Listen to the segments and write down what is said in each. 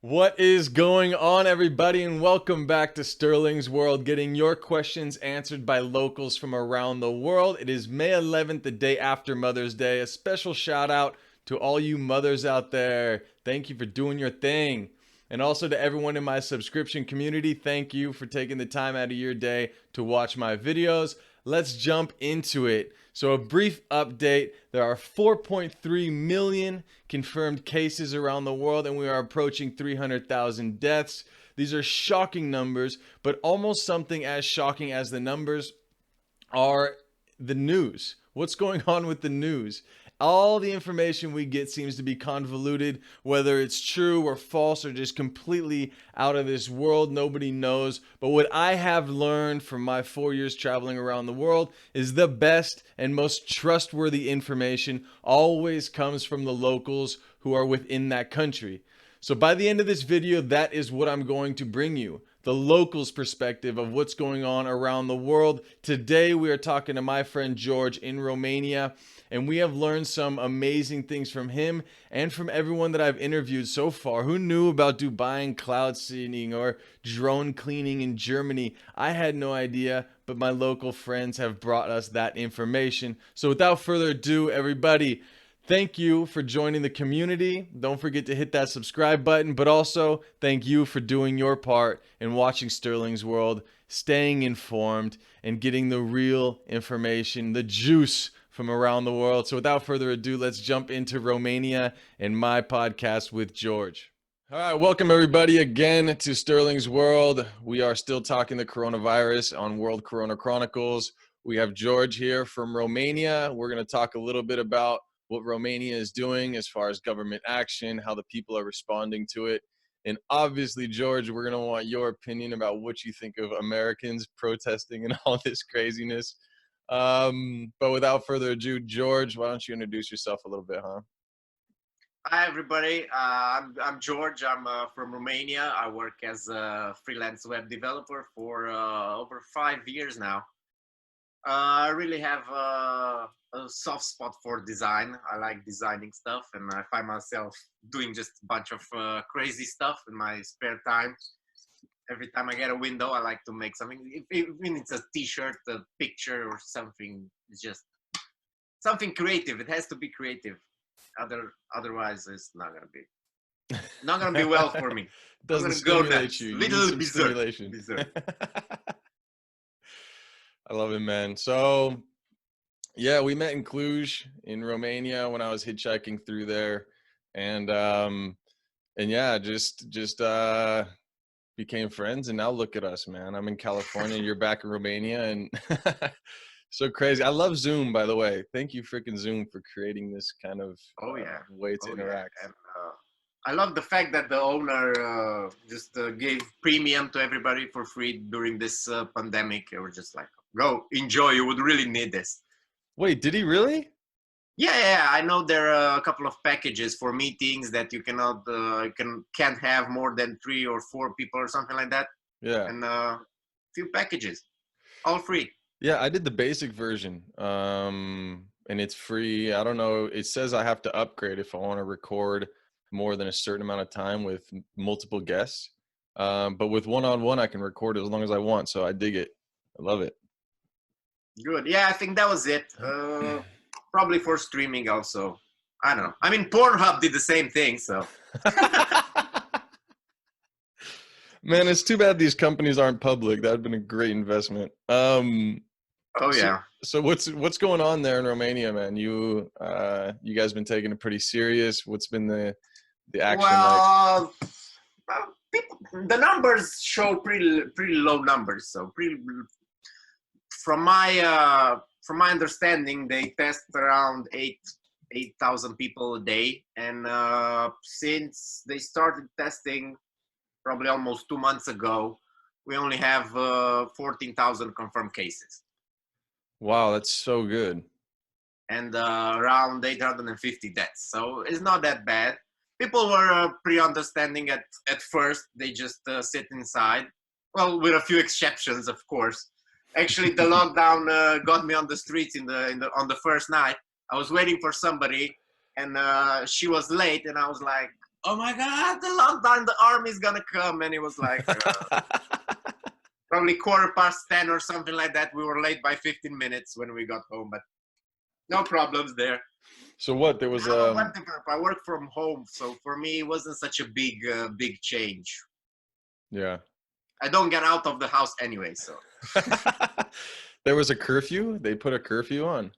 What is going on, everybody, and welcome back to Sterling's World, getting your questions answered by locals from around the world. It is May 11th, the day after Mother's Day. A special shout out to all you mothers out there. Thank you for doing your thing. And also to everyone in my subscription community, thank you for taking the time out of your day to watch my videos. Let's jump into it. So, a brief update: there are 4.3 million confirmed cases around the world, and we are approaching 300,000 deaths. These are shocking numbers, but almost something as shocking as the numbers are the news. What's going on with the news? All the information we get seems to be convoluted, whether it's true or false or just completely out of this world. Nobody knows. But what I have learned from my 4 years traveling around the world is the best and most trustworthy information always comes from the locals who are within that country. So by the end of this video, that is what I'm going to bring you: the locals' perspective of what's going on around the world. Today, we are talking to my friend George in Romania, and we have learned some amazing things from him and from everyone that I've interviewed so far. Who knew about Dubai and cloud seeding or drone cleaning in Germany? I had no idea, but my local friends have brought us that information. So without further ado, everybody, thank you for joining the community. Don't forget to hit that subscribe button, but also thank you for doing your part in watching Sterling's World, staying informed, and getting the real information, the juice from around the world. So without further ado, let's jump into Romania and my podcast with George. All right, welcome everybody again to Sterling's World. We are still talking the coronavirus on World Corona Chronicles. We have George here from Romania. We're going to talk a little bit about what Romania is doing as far as government action, how the people are responding to it. And obviously, George, we're going to want your opinion about what you think of Americans protesting and all this craziness. But without further ado, George, why don't you introduce yourself a little bit, huh? Hi, everybody. I'm George. I'm from Romania. I work as a freelance web developer for over 5 years now. I really have a soft spot for design. I like designing stuff, and I find myself doing just a bunch of crazy stuff in my spare time. Every time I get a window, I like to make something. Even it's a T-shirt, a picture, or something. It's just something creative. It has to be creative. Otherwise, it's not gonna be well for me. I'm Doesn't gonna go stimulate nuts. you. You need Little some berserk. stimulation. Berserk. I love it, man. So, yeah, we met in Cluj in Romania when I was hitchhiking through there, and yeah, just became friends, and now look at us, man. I'm in California, you're back in Romania, and so crazy. I love Zoom, by the way. Thank you, freaking Zoom, for creating this kind of Oh yeah. way to Oh yeah. interact. And I love the fact that the owner just gave premium to everybody for free during this pandemic. They were just like, go enjoy. You would really need this. Wait, did he really? Yeah. I know there are a couple of packages for meetings that you cannot, can't have more than 3 or 4 people or something like that, Yeah. and few packages, all free. Yeah, I did the basic version. And it's free. I don't know. It says I have to upgrade if I want to record more than a certain amount of time with multiple guests. But with one-on-one, I can record as long as I want. So I dig it. I love it. Good. Yeah, I think that was it. Probably for streaming also. I don't know. I mean, Pornhub did the same thing, so. Man, it's too bad these companies aren't public. That would have been a great investment. Oh So, yeah. so what's going on there in Romania, man? You guys been taking it pretty serious. What's been the action like? Well, the numbers show pretty low numbers. So from my understanding, they test around 8,000 people a day, and since they started testing probably almost 2 months ago, we only have 14,000 confirmed cases Wow, that's so good. and around 850 deaths. So it's not that bad. People were pretty understanding at first. They just sit inside. Well, with a few exceptions, of course. Actually, the lockdown got me on the streets on the first night. I was waiting for somebody, and she was late, and I was like, oh my God, the lockdown, the army's gonna come. And it was like probably 10:15 or something like that. We were late by 15 minutes when we got home, but no problems there. So what? There was Now, whatever. I work from home, so for me, it wasn't such a big change. yeah. I don't get out of the house anyway, so. There was a curfew. They put a curfew on.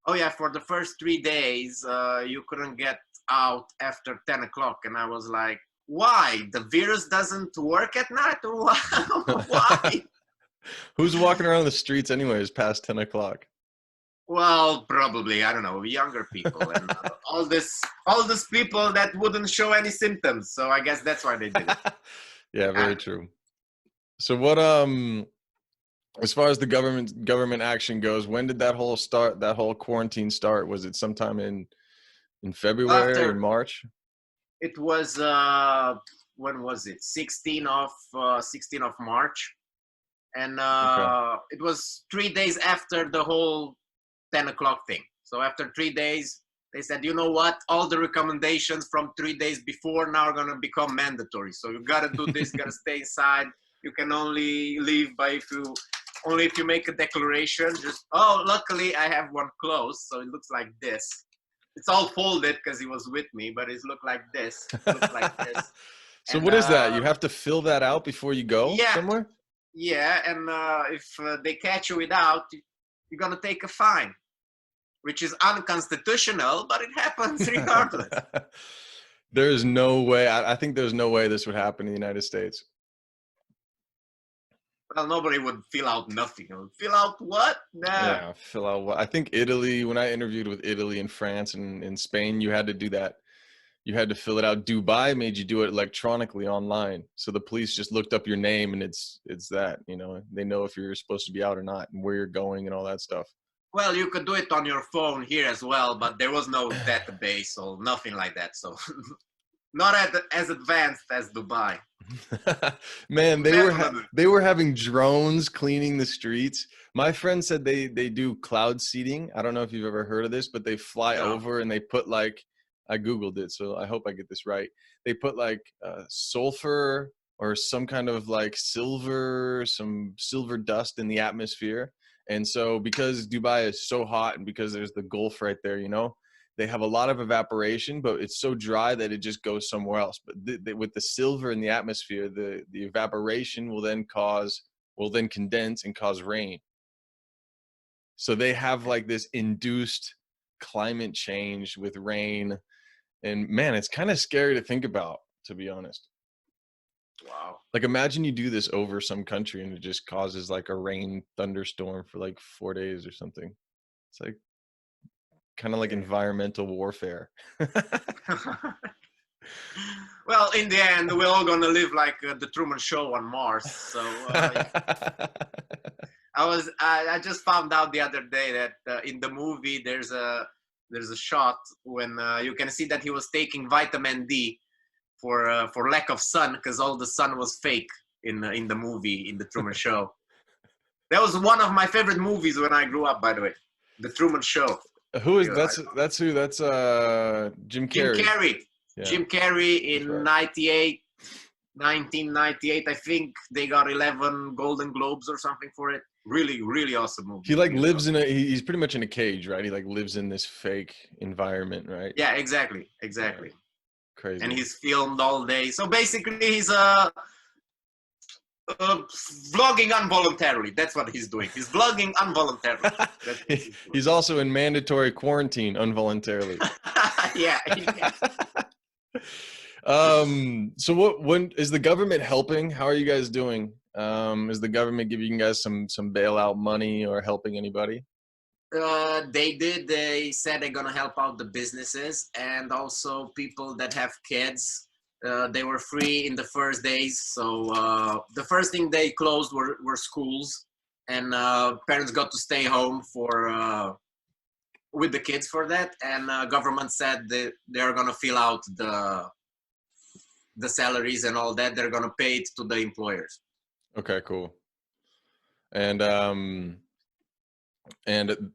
Oh yeah, for the first 3 days, you couldn't get out after 10 o'clock, and I was like, why? The virus doesn't work at night, or why? Why? Who's walking around the streets anyways past 10 o'clock? Well, probably, I don't know, younger people and all this people that wouldn't show any symptoms. So I guess that's why they did it. Yeah, very true. So what as far as the government action goes, when did that whole quarantine start? Was it sometime in February or March? It was when was it? 16th of March. And it was 3 days after the whole 10 o'clock thing. So after 3 days, they said, you know what? All the recommendations from 3 days before now are going to become mandatory. So you got to do this, got to stay inside. You can only leave if you make a declaration. Luckily I have one close. So it looks like this. It's all folded because he was with me, but it looked like this. It looks like this. So what is that? You have to fill that out before you go somewhere? Yeah, and if they catch you without, you're going to take a fine, which is unconstitutional, but it happens regardless. There's no way. I think there's no way this would happen in the United States. Well, nobody would fill out nothing. Fill out what? Nah. Yeah, fill out what? I think Italy, when I interviewed with Italy and France and in Spain, you had to do that. You had to fill it out. Dubai made you do it electronically online. So the police just looked up your name and it's that, they know if you're supposed to be out or not and where you're going and all that stuff. Well, you could do it on your phone here as well, but there was no database or nothing like that. So not as advanced as Dubai. Man, they were having drones cleaning the streets. My friend said they do cloud seeding. I don't know if you've ever heard of this, but they fly over and they put I Googled it, so I hope I get this right. They put sulfur or some kind of some silver dust in the atmosphere. And so because Dubai is so hot and because there's the Gulf right there, they have a lot of evaporation, but it's so dry that it just goes somewhere else. But with the silver in the atmosphere, the evaporation will then condense and cause rain. So they have this induced climate change with rain. And man, it's kind of scary to think about, to be honest. Wow. Imagine you do this over some country and it just causes a rain thunderstorm for 4 days or something. It's kind of environmental warfare. Well, in the end, we're all gonna live like the Truman Show on Mars. So I just found out the other day that in the movie there's a shot when you can see that he was taking vitamin D for lack of sun because all the sun was fake in the movie, in the Truman Show. That was one of my favorite movies when I grew up, by the way, the Truman Show. Who is that's Jim Carrey. Jim Carrey. Yeah. Jim Carrey in right. 1998, I think they got 11 Golden Globes or something for it. Really, really awesome movie. He lives in he's pretty much in a cage, right? He lives in this fake environment, right? Yeah, exactly. Yeah. Crazy. And he's filmed all day. So basically he's vlogging involuntarily. That's what he's doing. He's vlogging involuntarily. He's also in mandatory quarantine involuntarily. Yeah. So when is the government helping? How are you guys doing? Is the government giving you guys some bailout money or helping anybody? They did. They said they're gonna help out the businesses and also people that have kids. They were free in the first days. So the first thing they closed were schools, and parents got to stay home with the kids for that. And government said that they're gonna fill out the salaries and all that. They're gonna pay it to the employers. Okay, cool. And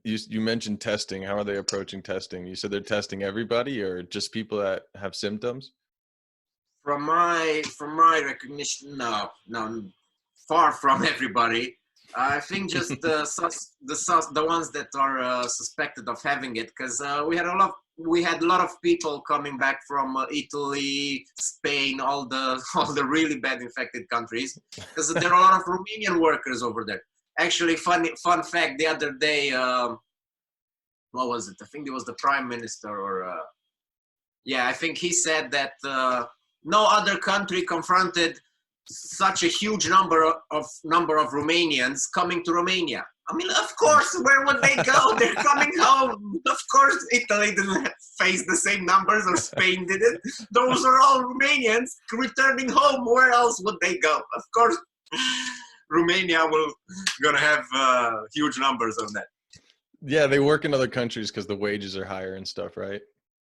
you mentioned testing. How are they approaching testing? You said they're testing everybody or just people that have symptoms? From my recognition, no, far from everybody. I think just the ones that are suspected of having it, because we had a lot of people coming back from Italy, Spain, all the really bad infected countries, because there are a lot of Romanian workers over there. Actually, fun fact: the other day, what was it? I think it was the prime minister, or yeah, I think he said that no other country confronted such a huge number of Romanians coming to Romania. I mean, of course, where would they go? They're coming home. Of course, Italy didn't face the same numbers, or Spain didn't. Those are all Romanians returning home. Where else would they go? Of course, Romania will gonna have huge numbers of that. Yeah, they work in other countries because the wages are higher and stuff, right?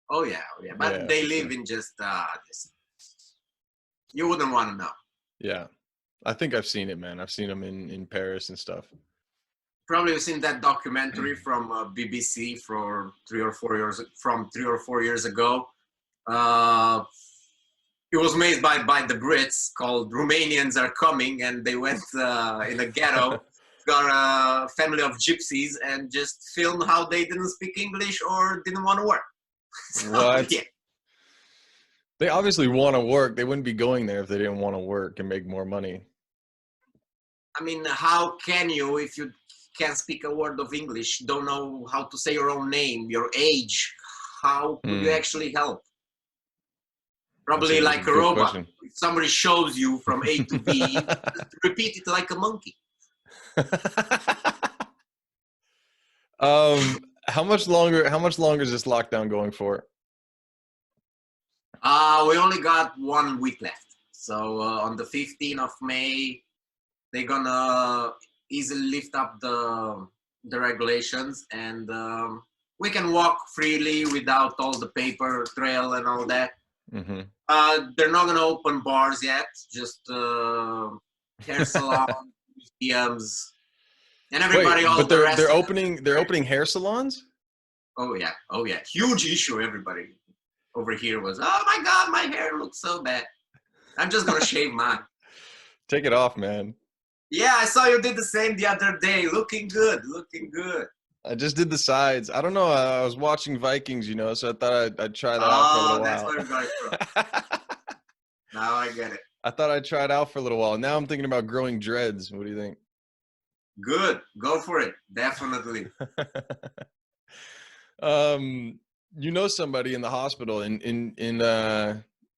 Oh yeah. But Yeah, they for live sure. in just this. You wouldn't want to know. Yeah. I think I've seen it, man. I've seen them in Paris and stuff. Probably you've seen that documentary from BBC from 3 or 4 years ago. Uh, it was made by the Brits, called "Romanians Are Coming," and they went in a ghetto, got a family of gypsies, and just filmed how they didn't speak English or didn't want to work. So, What? yeah. They obviously want to work. They wouldn't be going there if they didn't want to work and make more money. I mean, how can you, if you can't speak a word of English, don't know how to say your own name, your age? How could you actually help? Probably That's a like a good robot. question. If somebody shows you from A to B, just repeat it like a monkey. How much longer is this lockdown going for? We only got 1 week left. So on the 15th of May, they're gonna easily lift up the regulations, and we can walk freely without all the paper trail and all that. Mm-hmm. They're not gonna open bars yet, just hair salons, museums, and everybody. Wait, All but the they're rest. they're opening hair salons? Oh yeah, huge issue. Everybody over here was, oh my god, my hair looks so bad. I'm just gonna shave mine. Take it off, man. Yeah, I saw you did the same the other day. Looking good, looking good. I just did the sides. I don't know. I was watching Vikings, so I thought I'd try that out for a little Oh, that's while. where we got it from. Now I get it. I thought I'd try it out for a little while. Now I'm thinking about growing dreads. What do you think? Good, go for it. Definitely. Somebody in the hospital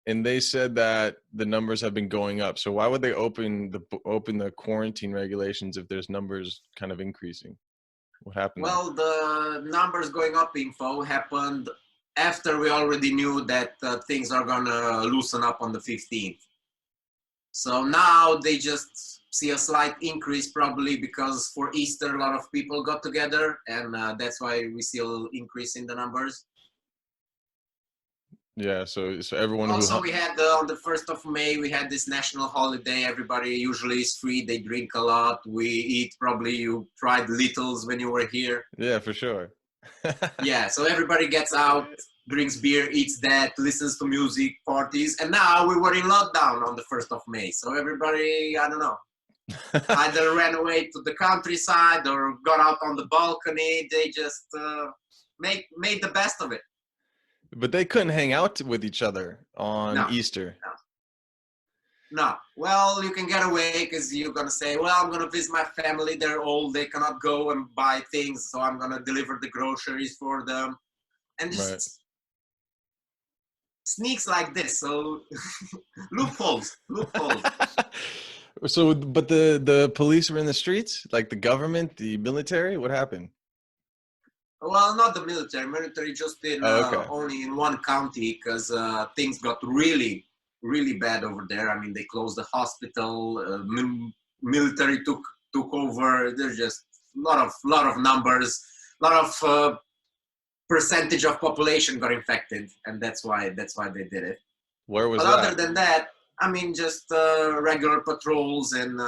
and they said that the numbers have been going up. So why would they open the quarantine regulations if there's numbers kind of increasing? What happened? Well, the numbers going up info happened after we already knew that things are gonna loosen up on the 15th. So now they just see a slight increase, probably because for Easter a lot of people got together, and that's why we see a little increase in the numbers. Yeah, so everyone Also, we had on the 1st of May, we had this national holiday. Everybody usually is free. They drink a lot. We eat. Probably you tried Littles when you were here. Yeah, for sure. Yeah, so everybody gets out, drinks beer, eats that, listens to music, parties. And now we were in lockdown on the 1st of May. So everybody, I don't know, either ran away to the countryside or got out on the balcony. They just made the best of it. But they couldn't hang out with each other on Easter. No. Well, you can get away because you're going to say, well, I'm going to visit my family. They're old. They cannot go and buy things. So I'm going to deliver the groceries for them. And just sneaks like this. So loopholes. So, but the police were in the streets, like the government, the military. What happened? Well, not the military. Military just in only in one county because things got really, really bad over there. I mean, they closed the hospital. Military took over. There's just a lot of numbers, a lot of percentage of population got infected, and that's why they did it. Where was that? Other than that, I mean, just regular patrols and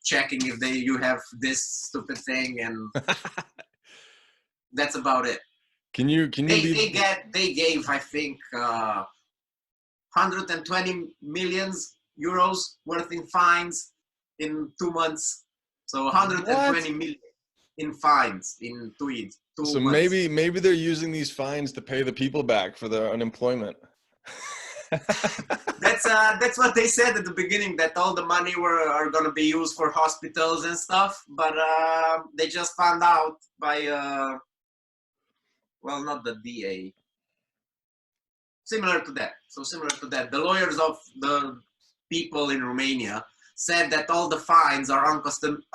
checking if you have this stupid thing and. That's about it. Can you they gave, I think, 120 millions euros worth in fines in 2 months. So 120 million in fines in 2 So months. maybe they're using these fines to pay the people back for their unemployment. That's what they said at the beginning, that all the money are going to be used for hospitals and stuff, but they just found out by well, not the DA, similar to that, the lawyers of the people in Romania said that all the fines are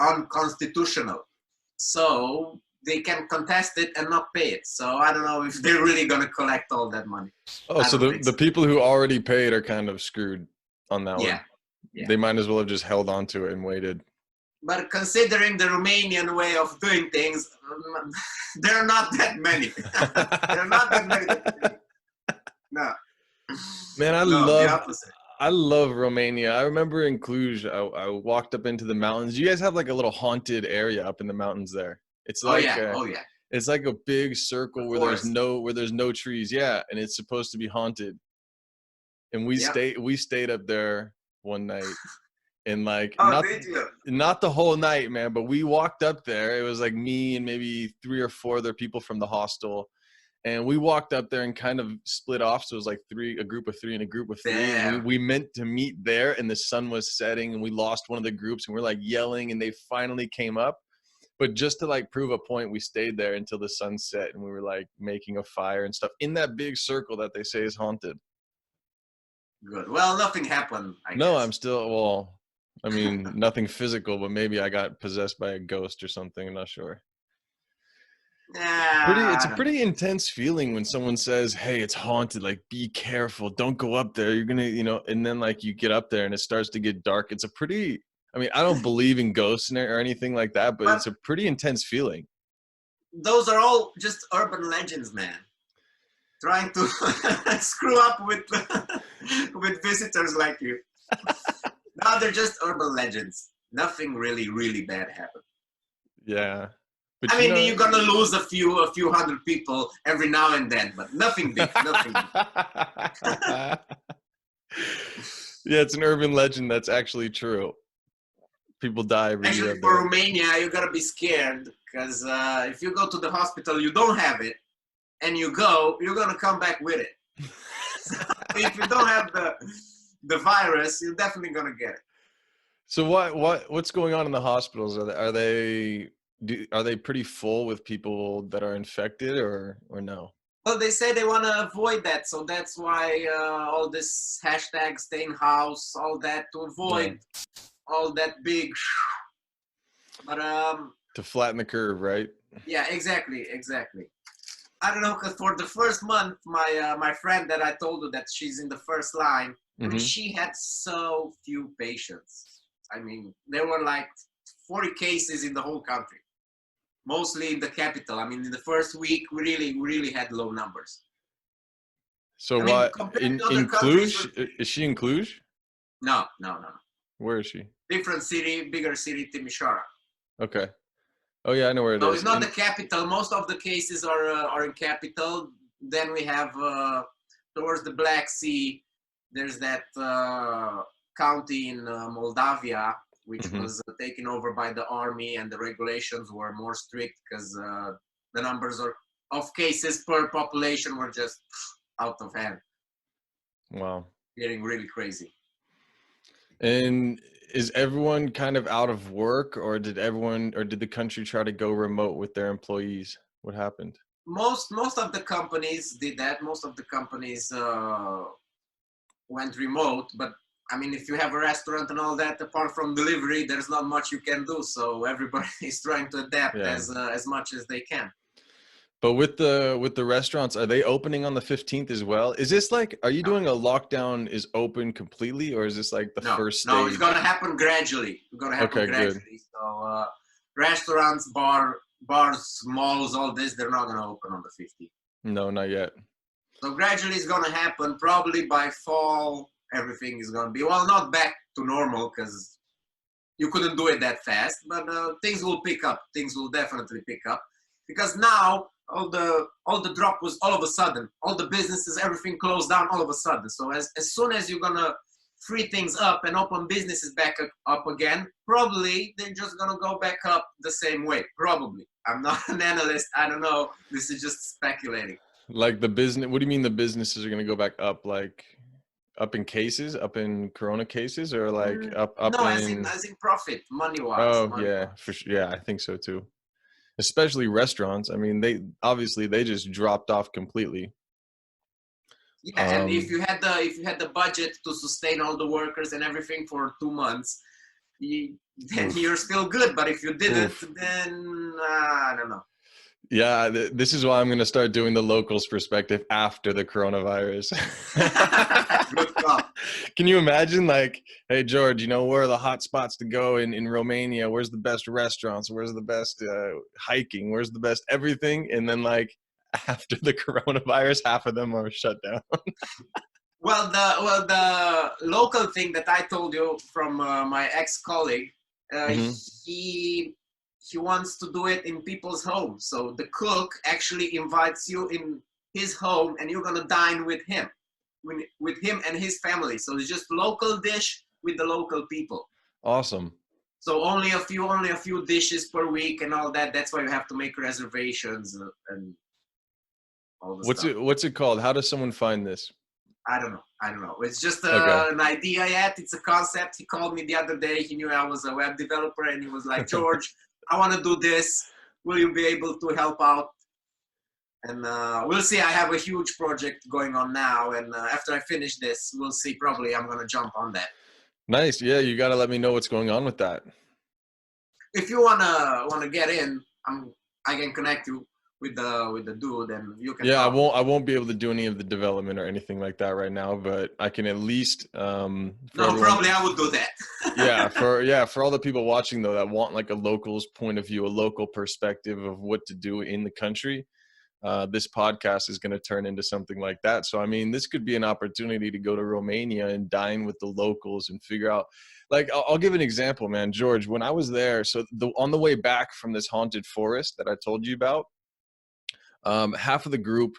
unconstitutional, so they can contest it and not pay it. So I don't know if they're really going to collect all that money. Oh, so the people who already paid are kind of screwed on that one. Yeah. They might as well have just held on to it and waited. But considering the Romanian way of doing things, there are not that many. There are not that many. No. Man, I love Romania. I remember in Cluj, I walked up into the mountains. You guys have like a little haunted area up in the mountains there. It's like it's like a big circle where there's no trees. Yeah, and it's supposed to be haunted. And we stayed up there one night. And like not the whole night, man, but we walked up there. It was like me and maybe 3 or 4 other people from the hostel. And we walked up there and kind of split off. So it was like a group of 3 and a group of 3. And we meant to meet there, and the sun was setting, and we lost one of the groups, and we're like yelling, and they finally came up. But just to like prove a point, we stayed there until the sun set, and we were like making a fire and stuff in that big circle that they say is haunted. Good. Well, nothing happened, I No, guess. I'm still, I mean, nothing physical, but maybe I got possessed by a ghost or something. I'm not sure. It's a pretty intense feeling when someone says, hey, it's haunted, like, be careful, don't go up there, you're gonna, and then like you get up there and it starts to get dark. It's a pretty, I mean, I don't believe in ghosts or anything like that, but it's a pretty intense feeling. Those are all just urban legends, man. Trying to screw up with visitors like you. No, they're just urban legends. Nothing really, really bad happened. Yeah. But I mean, you're gonna lose a few hundred people every now and then, but nothing big, nothing big. Yeah, it's an urban legend that's actually true. People die every year. Actually, for Romania, you gotta be scared, because if you go to the hospital, you don't have it, and you're gonna come back with it. So if you don't have the virus, you're definitely gonna get it. So what's going on in the hospitals? Are they pretty full with people that are infected, or no? Well, they say they want to avoid that, so that's why all this hashtag stay in house, all that, to avoid all that big. But to flatten the curve, right? Yeah, exactly. I don't know, because for the first month, my friend that I told you that she's in the first line, I mean, she had so few patients. I mean, there were like 40 cases in the whole country, mostly in the capital. I mean, in the first week, we really had low numbers. So what, in Cluj? Is she in Cluj? No. Where is she? Different city, bigger city, Timișoara. Okay. Oh yeah, I know where it is. No, it's not the capital. Most of the cases are in capital. Then we have towards the Black Sea, there's that county in Moldavia, which was taken over by the army, and the regulations were more strict because the numbers of cases per population were just out of hand. Wow. Getting really crazy. And is everyone kind of out of work, or did the country try to go remote with their employees? What happened? Most of the companies did that. Most of the companies went remote, but I mean, if you have a restaurant and all that, apart from delivery, there's not much you can do. So everybody is trying to adapt as much as they can. But with the restaurants, are they opening on the 15th as well? Is this like, are you doing a lockdown is open completely, or is this like the first stage? No, it's going to happen gradually. It's going to happen gradually. Good. So restaurants, bars, malls, all this, they're not going to open on the 15th. No, not yet. So gradually it's going to happen. Probably by fall, everything is going to be, well, not back to normal, because you couldn't do it that fast, but things will pick up. Things will definitely pick up, because now all the drop was all of a sudden. All the businesses, everything closed down all of a sudden. So as soon as you're gonna free things up and open businesses back up again, probably they're just gonna go back up the same way. Probably. I'm not an analyst. I don't know. This is just speculating. Like the business, what do you mean the businesses are going to go back up? Like up in cases, up in Corona cases, or like up No, in? as in profit, money wise. Oh yeah, for sure. Yeah, I think so too. Especially restaurants. I mean, they obviously they just dropped off completely. Yeah, and if you had the budget to sustain all the workers and everything for 2 months, then you're still good. But if you didn't, then I don't know. Yeah, this is why I'm going to start doing the locals perspective after the coronavirus. Good call. Can you imagine, like, hey, George, you know, where are the hot spots to go in Romania? Where's the best restaurants? Where's the best hiking? Where's the best everything? And then, like, after the coronavirus, half of them are shut down. Well, the local thing that I told you from my ex-colleague, he wants to do it in people's homes. So the cook actually invites you in his home, and you're gonna dine with him and his family. So it's just local dish with the local people. Awesome. So only a few dishes per week and all that. That's why you have to make reservations and all the stuff. What's it called? How does someone find this? I don't know. It's just an idea yet. It's a concept. He called me the other day. He knew I was a web developer, and he was like, George, I want to do this. Will you be able to help out? And we'll see. I have a huge project going on now, and after I finish this, we'll see. Probably I'm going to jump on that. Nice. Yeah, you got to let me know what's going on with that. If you wanna get in, I can connect you with the dude, and you can. Yeah, I won't be able to do any of the development or anything like that right now, but I can at least. Probably I would do that. for all the people watching though that want like a local's point of view, a local perspective of what to do in the country. This podcast is going to turn into something like that. So, I mean, this could be an opportunity to go to Romania and dine with the locals and figure out, like, I'll give an example, man, George, when I was there, so on the way back from this haunted forest that I told you about, half of the group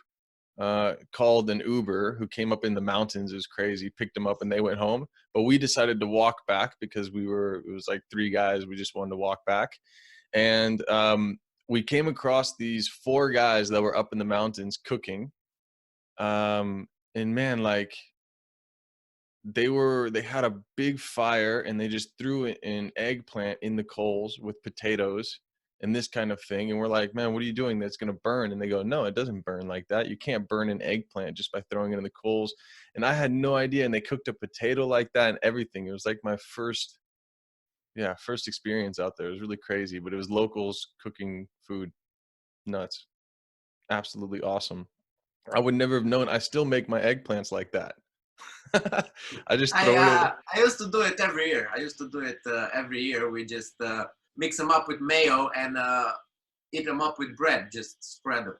called an Uber who came up in the mountains. It was crazy, picked them up and they went home. But we decided to walk back because it was like 3 guys. We just wanted to walk back. And, we came across these 4 guys that were up in the mountains cooking. And man, like they had a big fire and they just threw an eggplant in the coals with potatoes and this kind of thing. And we're like, man, what are you doing? That's going to burn. And they go, no, it doesn't burn like that. You can't burn an eggplant just by throwing it in the coals. And I had no idea. And they cooked a potato like that and everything. It was like my first experience out there. It was really crazy, but it was locals cooking food. Nuts. Absolutely awesome. I would never have known. I still make my eggplants like that. I just throw it. I used to do it every year. We just mix them up with mayo and eat them up with bread. Just spread them.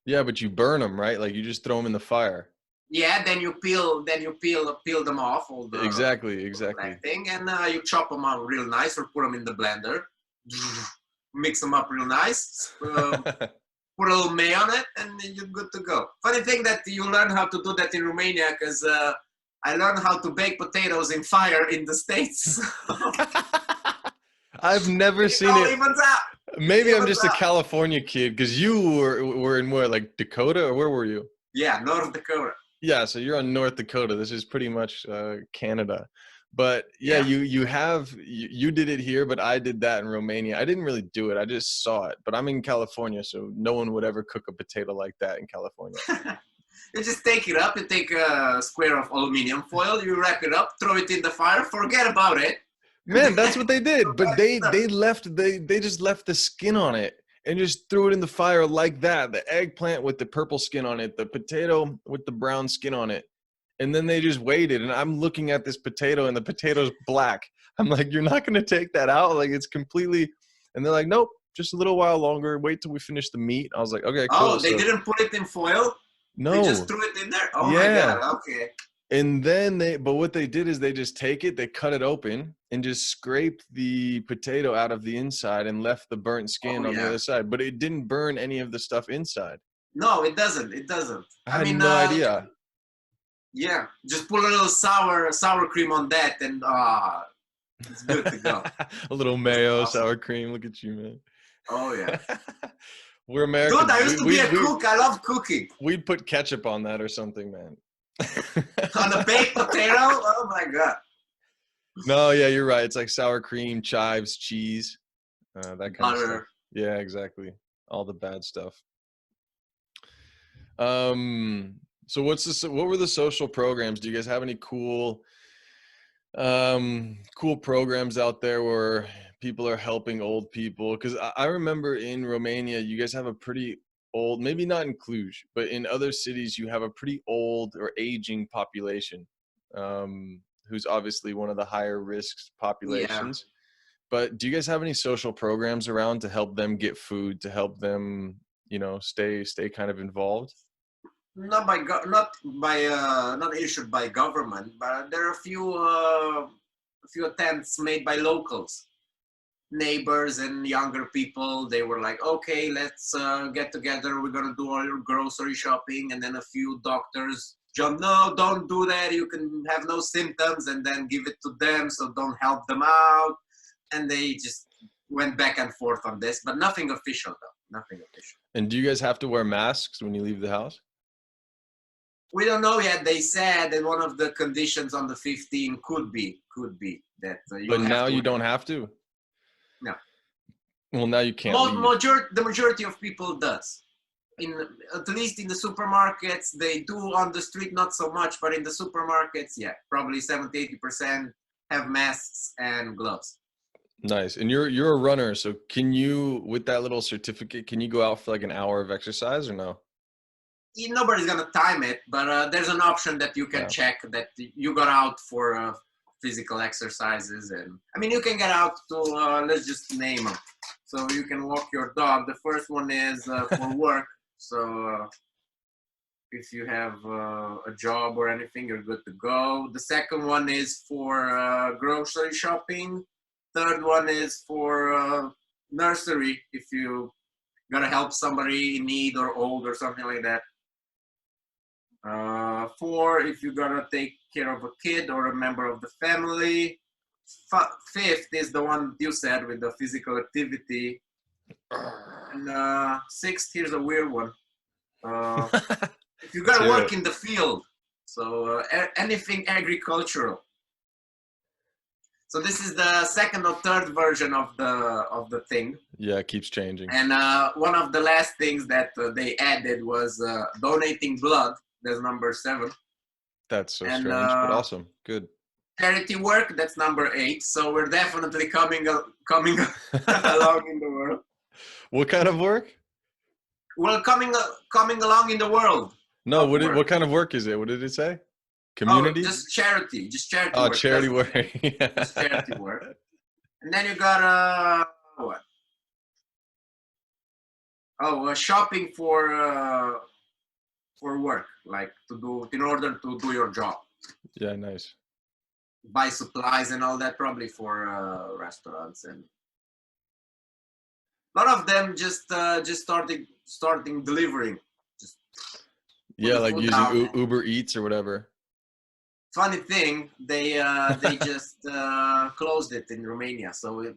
Yeah, but you burn them, right? Like you just throw them in the fire. Yeah, then you peel them off all the exactly thing, and you chop them up real nice or put them in the blender, mix them up real nice, put a little mayo on it, and then you're good to go. Funny thing that you learn how to do that in Romania, because I learned how to bake potatoes in fire in the States. I've never seen it. Maybe I'm just a California kid, because you were in where, like Dakota, or where were you? Yeah, North Dakota. Yeah, so you're on North Dakota. This is pretty much Canada. But yeah, you did it here, but I did that in Romania. I didn't really do it. I just saw it. But I'm in California, so no one would ever cook a potato like that in California. You just take it up, you take a square of aluminum foil, you wrap it up, throw it in the fire, forget about it. Man, that's what they did. But they just left the skin on it. And just threw it in the fire like that. The eggplant with the purple skin on it, the potato with the brown skin on it. And then they just waited. And I'm looking at this potato and the potato's black. I'm like, you're not going to take that out? Like it's completely. And they're like, nope, just a little while longer. Wait till we finish the meat. I was like, okay, cool. Oh, they didn't put it in foil? No. They just threw it in there? Oh yeah. My God, okay. And then but what they did is they just take it, they cut it open and just scraped the potato out of the inside and left the burnt Oh skin on the yeah. other side, but it didn't burn any of the stuff inside. No, it doesn't. It doesn't. I I had mean, no idea. yeah, just put a little sour cream on that, and it's good to go. A little Just mayo, awesome. sour cream. Look at you, man. Oh yeah, We're dude. Americans. I used to be a cook. I love cooking. We'd put ketchup on that or something, man. On a baked potato. Oh my god. No, yeah, you're right. It's like sour cream, chives, cheese, that kind of stuff. Butter. Yeah, exactly. All the bad stuff. So what were the social programs? Do you guys have any cool programs out there where people are helping old people? Because I remember in Romania, you guys have a pretty old, maybe not in Cluj, but in other cities, you have a pretty old or aging population, who's obviously one of the higher risks Yeah. populations. But do you guys have any social programs around to help them get food, to help them, stay kind of involved? Not issued by government, but there are a few attempts made by locals, neighbors and younger people. They were like, okay, let's get together, we're gonna do all your grocery shopping. And then a few doctors jump, no, don't do that, you can have no symptoms, and then give it to them, so don't help them out. And they just went back and forth on this, but nothing official though, nothing official. And do you guys have to wear masks when you leave the house? We don't know yet. They said that one of the conditions on the 15 could be that But now you don't have to. No. Well, now you can't leave. The majority of people does. At least in the supermarkets, they do. On the street, not so much, but in the supermarkets, yeah, probably 70-80% have masks and gloves. Nice. And you're a runner, so can you, with that little certificate, can you go out for like an hour of exercise or no? Nobody's gonna time it, but there's an option that you can check that you got out for physical exercises. And I mean, you can get out to let's just name them. So you can walk your dog. The first one is for work. So if you have a job or anything, you're good to go. The second one is for grocery shopping. Third one is for nursery, if you gotta help somebody in need or old or something like that. 4, if you gotta take care of a kid or a member of the family. 5th is the one you said with the physical activity. And 6th, here's a weird one. If you gotta work in the field, so anything agricultural. So this is the second or third version of the thing. Yeah, it keeps changing. And one of the last things that they added was donating blood. That's number 7. That's so strange, but awesome. Good. Charity work, that's number 8. So we're definitely coming along in the world. What kind of work? Well, coming along in the world. No, what kind of work is it? What did it say? Community? Just charity work. Oh, charity work. Yeah. Just charity work. And then you got what? Oh, shopping for work, like in order to do your job. Yeah, nice. Buy supplies and all that, probably for restaurants. And a lot of them just starting delivering. Yeah, like using Uber Eats or whatever. Funny thing, they just closed it in Romania, so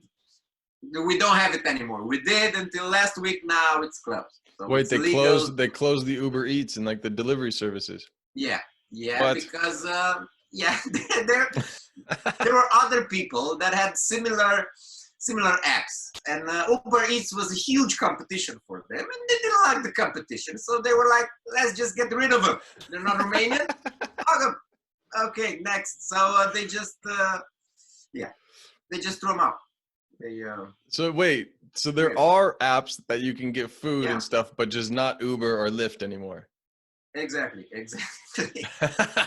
we don't have it anymore. We did until last week. Now it's closed. So wait, it's they illegal. closed the Uber Eats and like the delivery services. Yeah, What? because there were other people that had similar apps, and Uber Eats was a huge competition for them, and they didn't like the competition, so they were like, let's just get rid of them. They're not Romanian. Okay, next. So they just threw them out. So wait, so there are apps that you can get food Yeah. and stuff, but just not Uber or Lyft anymore. Exactly.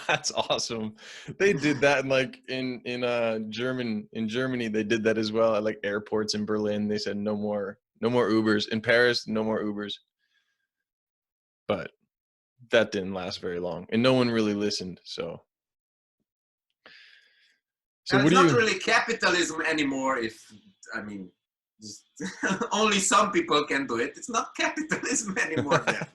That's awesome. They did that in Germany they did that as well at like airports in Berlin. They said no more Ubers. In Paris, no more Ubers. But that didn't last very long and no one really listened, so So It's what do not you? really capitalism anymore. If I mean, just only some people can do it. It's not capitalism anymore. Then.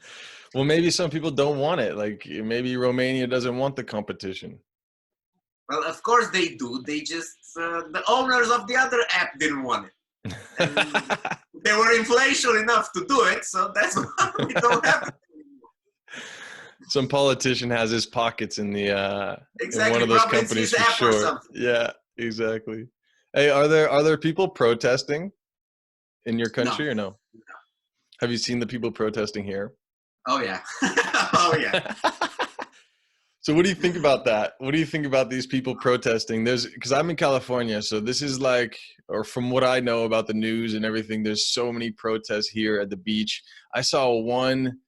Well, maybe some people don't want it. Like maybe Romania doesn't want the competition. Well, of course they do. They just the owners of the other app didn't want it, and they were influential enough to do it. So that's why we don't have it anymore. Some politician has his pockets in the in one Exactly. of those Probably it's companies his for app or sure. something. Yeah, exactly. Hey, are there people protesting in your No. country or no? Have you seen the people protesting here? Oh yeah. Oh yeah. So what do you think about that? What do you think about these people protesting? Because I'm in California, so this is like, or from what I know about the news and everything, there's so many protests here at the beach. I saw one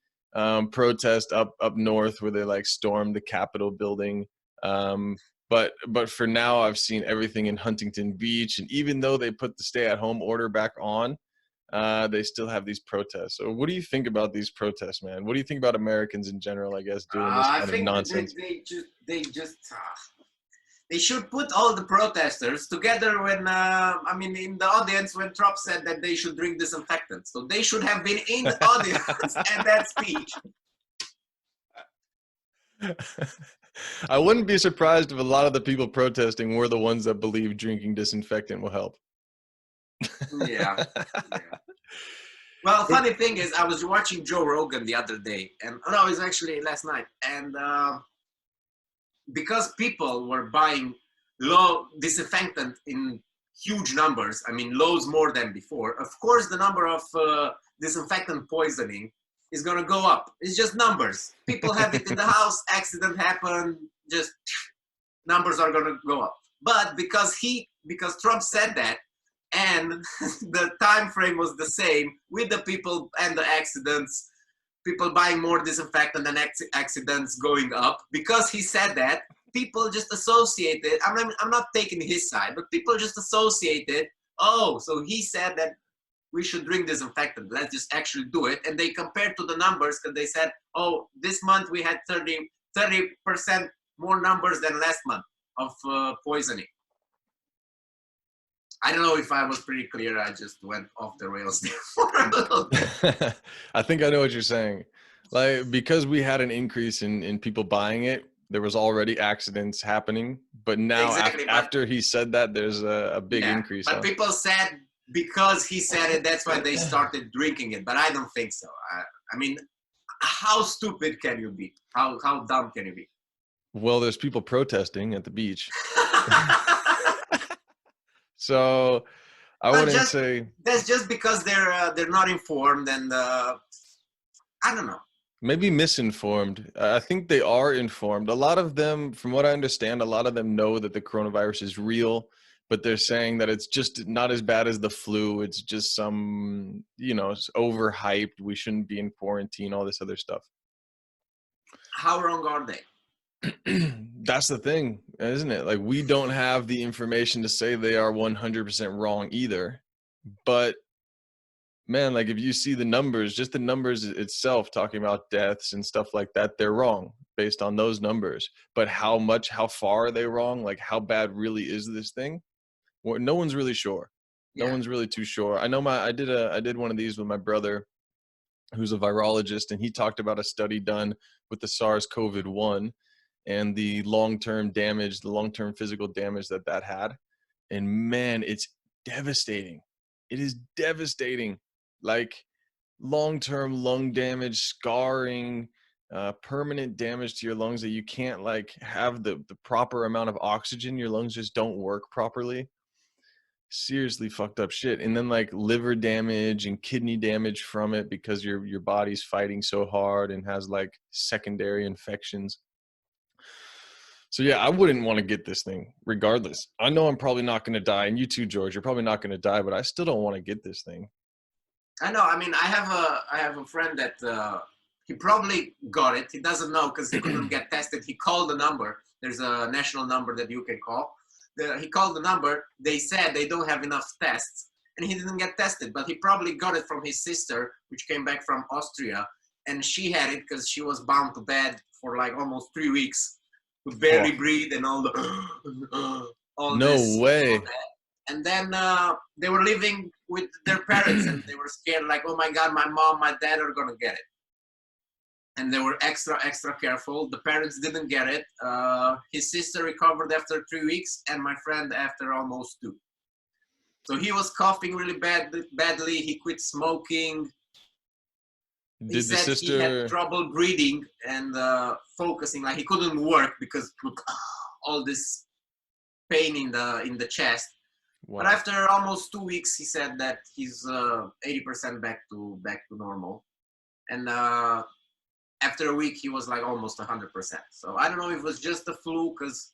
protest up north where they like stormed the Capitol building. But for now, I've seen everything in Huntington Beach, and even though they put the stay-at-home order back on, they still have these protests. So what do you think about these protests, man? What do you think about Americans in general, I guess, doing this I kind of think that nonsense? they should put all the protesters together when I mean in the audience when Trump said that they should drink disinfectant. So they should have been in the audience at that speech. I wouldn't be surprised if a lot of the people protesting were the ones that believe drinking disinfectant will help. Yeah. Yeah. Well, funny thing is, I was watching Joe Rogan the other day, and no, it was actually last night, and because people were buying low disinfectant in huge numbers, I mean, loads more than before, of course, the number of disinfectant poisoning is going to go up. It's just numbers. People have it in the house, accident happened, just numbers are going to go up. But because Trump said that, and the time frame was the same with the people and the accidents, people buying more disinfectant and accidents going up, because he said that, people just associated, I'm not taking his side, but people just associated, oh, so he said that we should drink disinfectant, let's just actually do it. And they compared to the numbers, because they said, oh, this month we had 30% more numbers than last month of poisoning. I don't know if I was pretty clear. I just went off the rails there for a little bit. I think I know what you're saying. Like, because we had an increase in people buying it, there was already accidents happening. But now, Exactly, after he said that, there's a big yeah, increase. but people said because he said it, that's why they started drinking it. But I don't think so. I mean, how stupid can you be? How dumb can you be? Well, there's people protesting at the beach. So I wouldn't say that's just because they're not informed, and I don't know. maybe misinformed. I think they are informed. A lot of them, from what I understand, a lot of them know that the coronavirus is real, but they're saying that it's just not as bad as the flu. It's just some, it's overhyped. We shouldn't be in quarantine, all this other stuff. How wrong are they? That's the thing, isn't it? Like, we don't have the information to say they are 100% wrong either. But man, like, if you see the numbers, just the numbers itself talking about deaths and stuff like that, they're wrong based on those numbers. But how far are they wrong? Like, how bad really is this thing? Well, no one's really sure. No one's really too sure. I know I did one of these with my brother, who's a virologist, and he talked about a study done with the SARS-CoV-1 and the long-term damage, the long-term physical damage that had. And man, it's devastating. It is devastating. Like, long-term lung damage, scarring, permanent damage to your lungs, that you can't like have the proper amount of oxygen. Your lungs just don't work properly. Seriously fucked up shit. And then like liver damage and kidney damage from it, because your body's fighting so hard and has like secondary infections. So yeah, I wouldn't want to get this thing regardless. I know I'm probably not going to die, and you too, George, you're probably not going to die, but I still don't want to get this thing. I know. I mean, I have a friend that he probably got it. He doesn't know because he couldn't get tested. He called the number. There's a national number that you can call. He called the number. They said they don't have enough tests, and he didn't get tested. But he probably got it from his sister, which came back from Austria, and she had it because she was bound to bed for like almost 3 weeks, could barely breathe, and all the all No this, all way. that. And then they were living with their parents, and they were scared, like, oh my God, my mom, my dad are gonna get it. And they were extra careful. The parents didn't get it. His sister recovered after 3 weeks, and my friend after almost 2. So he was coughing really badly. He quit smoking. He Did the said he had sister? trouble breathing and focusing. Like he couldn't work because all this pain in the chest. But Wow. after almost 2 weeks, he said that he's 80% back to normal. And after a week, he was like almost 100%. So I don't know if it was just the flu because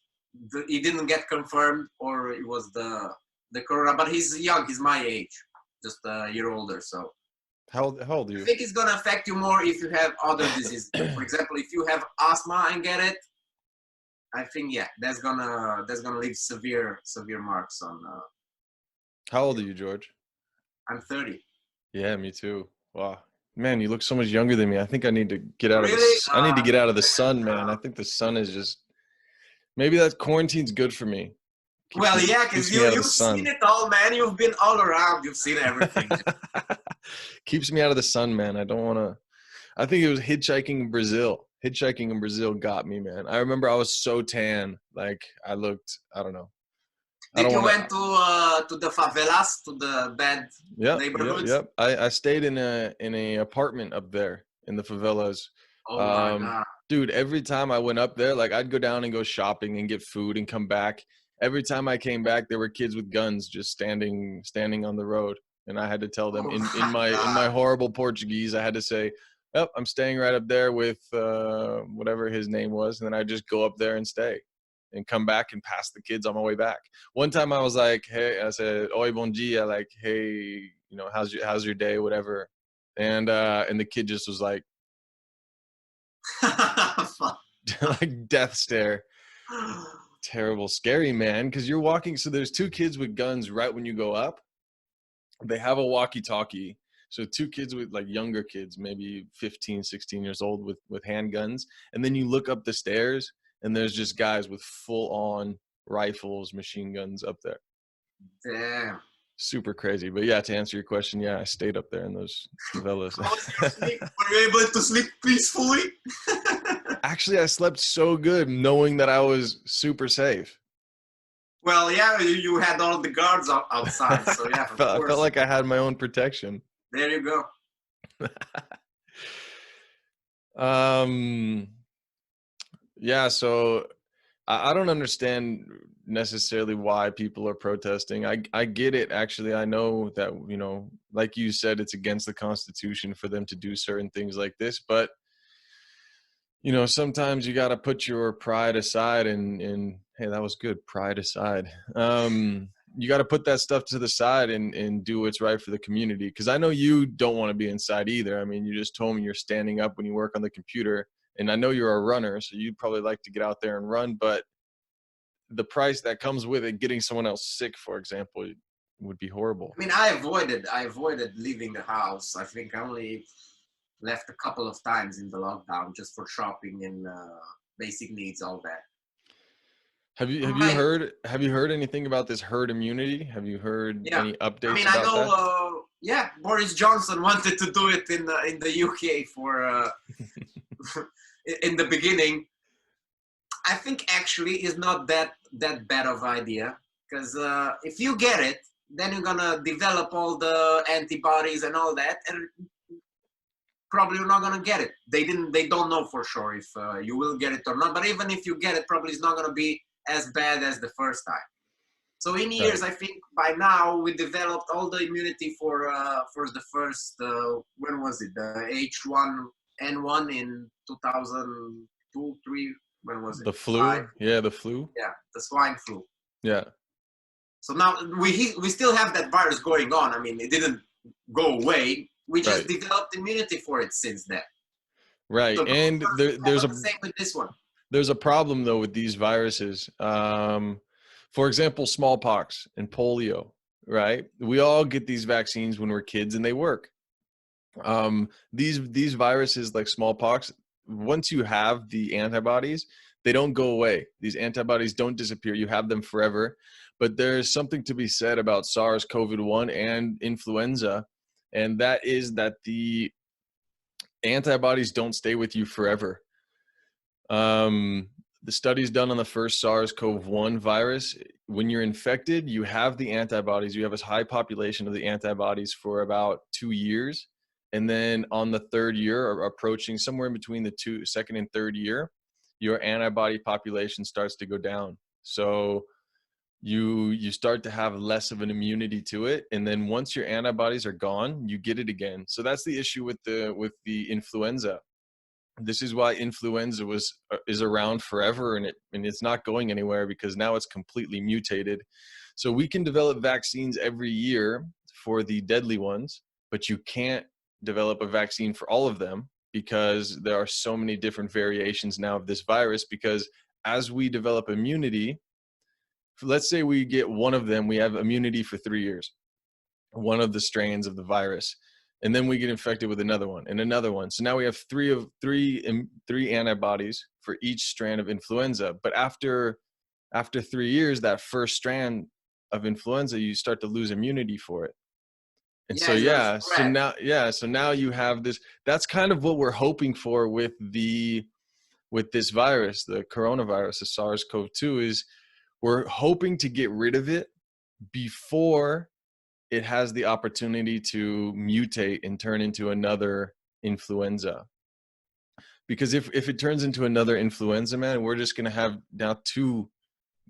it didn't get confirmed, or it was the corona. But he's young. He's my age, just a year older. So How old are I you? think it's gonna affect you more if you have other diseases. Like for example, if you have asthma and get it, I think that's gonna leave severe marks on. How old are you, George? I'm 30. Yeah, me too. Wow. Man, you look so much younger than me. I think I need to get out of Really? I need to get out of the sun, man. I think the sun is just, maybe that quarantine's good for me. Well, yeah, because Keeps me out of the you've seen sun. it all, man. You've been all around. You've seen everything. Keeps me out of the sun, man. I don't want to. I think it was hitchhiking in Brazil. Hitchhiking in Brazil got me, man. I remember I was so tan. Like I looked, I don't know. I Did don't you want went to. to the favelas, to the bad neighborhoods? Yep. I stayed in a apartment up there in the favelas. Oh my God. Dude, every time I went up there, like I'd go down and go shopping and get food and come back. Every time I came back, there were kids with guns just standing on the road, and I had to tell them Oh in my my God. horrible Portuguese. I had to say, "Yep, I'm staying right up there with whatever his name was," and then I just go up there and stay, and come back and pass the kids on my way back. One time I was like, "Hey," I said, "Oi, bom dia," like, "Hey, you know, how's your day, whatever," and the kid just was like, Fuck. like death stare. Terrible, scary, man, because you're walking. So there's two kids with guns right when you go up. They have a walkie-talkie. So two kids with like younger kids, maybe 15, 16 years old with handguns. And then you look up the stairs and there's just guys with full on rifles, machine guns up there. Damn. Super crazy. But yeah, to answer your question, yeah, I stayed up there in those favelas. How was your sleep? Were you able to sleep peacefully? Actually, I slept so good knowing that I was super safe. Well, yeah, you had all the guards outside, so yeah, of I felt course. like I had my own protection. There you go. Um, yeah, so I don't understand necessarily why people are protesting. I get it, actually. I know that, you know, like you said, it's against the Constitution for them to do certain things like this, but you know, sometimes you got to put your pride aside and hey, that was good. Pride aside. You got to put that stuff to the side and do what's right for the community. Cause I know you don't want to be inside either. I mean, you just told me you're standing up when you work on the computer, and I know you're a runner, so you'd probably like to get out there and run, but the price that comes with it, getting someone else sick, for example, would be horrible. I mean, I avoided leaving the house. I think I only left a couple of times in the lockdown just for shopping and basic needs, all that. My, Have you heard anything about this herd immunity? Have you heard yeah, any I mean, updates I about know. that? Yeah, Boris Johnson wanted to do it in the UK for in the beginning. I think actually is not that bad of idea because if you get it, then you're gonna develop all the antibodies and all that, and probably you're not gonna get it. They don't know for sure if you will get it or not. But even if you get it, probably it's not gonna be as bad as the first time. So in Right. years, I think by now we developed all the immunity for the first when was it, the H1N1 in 2002 3, when was it, The 5, flu? Yeah, the flu. yeah, the swine flu. Yeah. So now we still have that virus going on. I mean, it didn't go away. We just Right. developed immunity for it since then. Right. So And but the same with this one. there's a problem though with these viruses. For example, smallpox and polio, right? We all get these vaccines when we're kids and they work. These viruses like smallpox, once you have the antibodies, they don't go away. These antibodies don't disappear. You have them forever. But there's something to be said about SARS-CoV-1 and influenza, and that is that the antibodies don't stay with you forever. The studies done on the first SARS-CoV-1 virus, when you're infected, you have the antibodies. You have a high population of the antibodies for about 2 years. And then on the third year, or approaching somewhere in between the second and third year, your antibody population starts to go down. So you start to have less of an immunity to it. And then once your antibodies are gone, you get it again. So that's the issue with the influenza. This is why influenza is around forever, and it's not going anywhere, because now it's completely mutated. So we can develop vaccines every year for the deadly ones, but you can't develop a vaccine for all of them, because there are so many different variations now of this virus. Because as we develop immunity, let's say we get one of them, we have immunity for 3 years, one of the strains of the virus. And then we get infected with another one and another one. So now we have three antibodies for each strand of influenza. But after 3 years, that first strand of influenza, you start to lose immunity for it. And so now you have this. That's kind of what we're hoping for with this virus, the coronavirus, the SARS-CoV-2, is we're hoping to get rid of it before it has the opportunity to mutate and turn into another influenza. Because if it turns into another influenza, man, we're just going to have now 2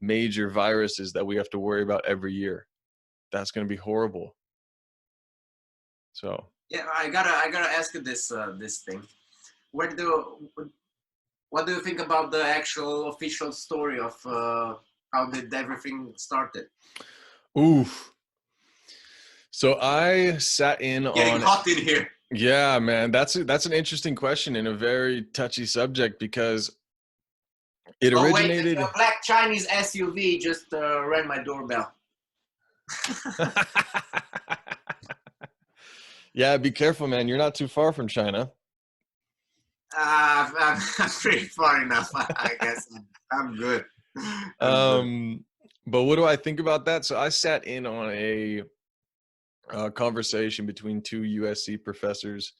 major viruses that we have to worry about every year. That's going to be horrible. So yeah, I gotta ask you this thing. What do you think about the actual official story of how did everything started? Oof. So I sat in Getting on hot in here. Yeah, man, that's an interesting question and a very touchy subject, because it originated. Wait, a black Chinese SUV just rang my doorbell. Yeah, be careful, man. You're not too far from China. I'm pretty far enough, I guess. I'm good. But what do I think about that? So I sat in on a conversation between 2 USC professors,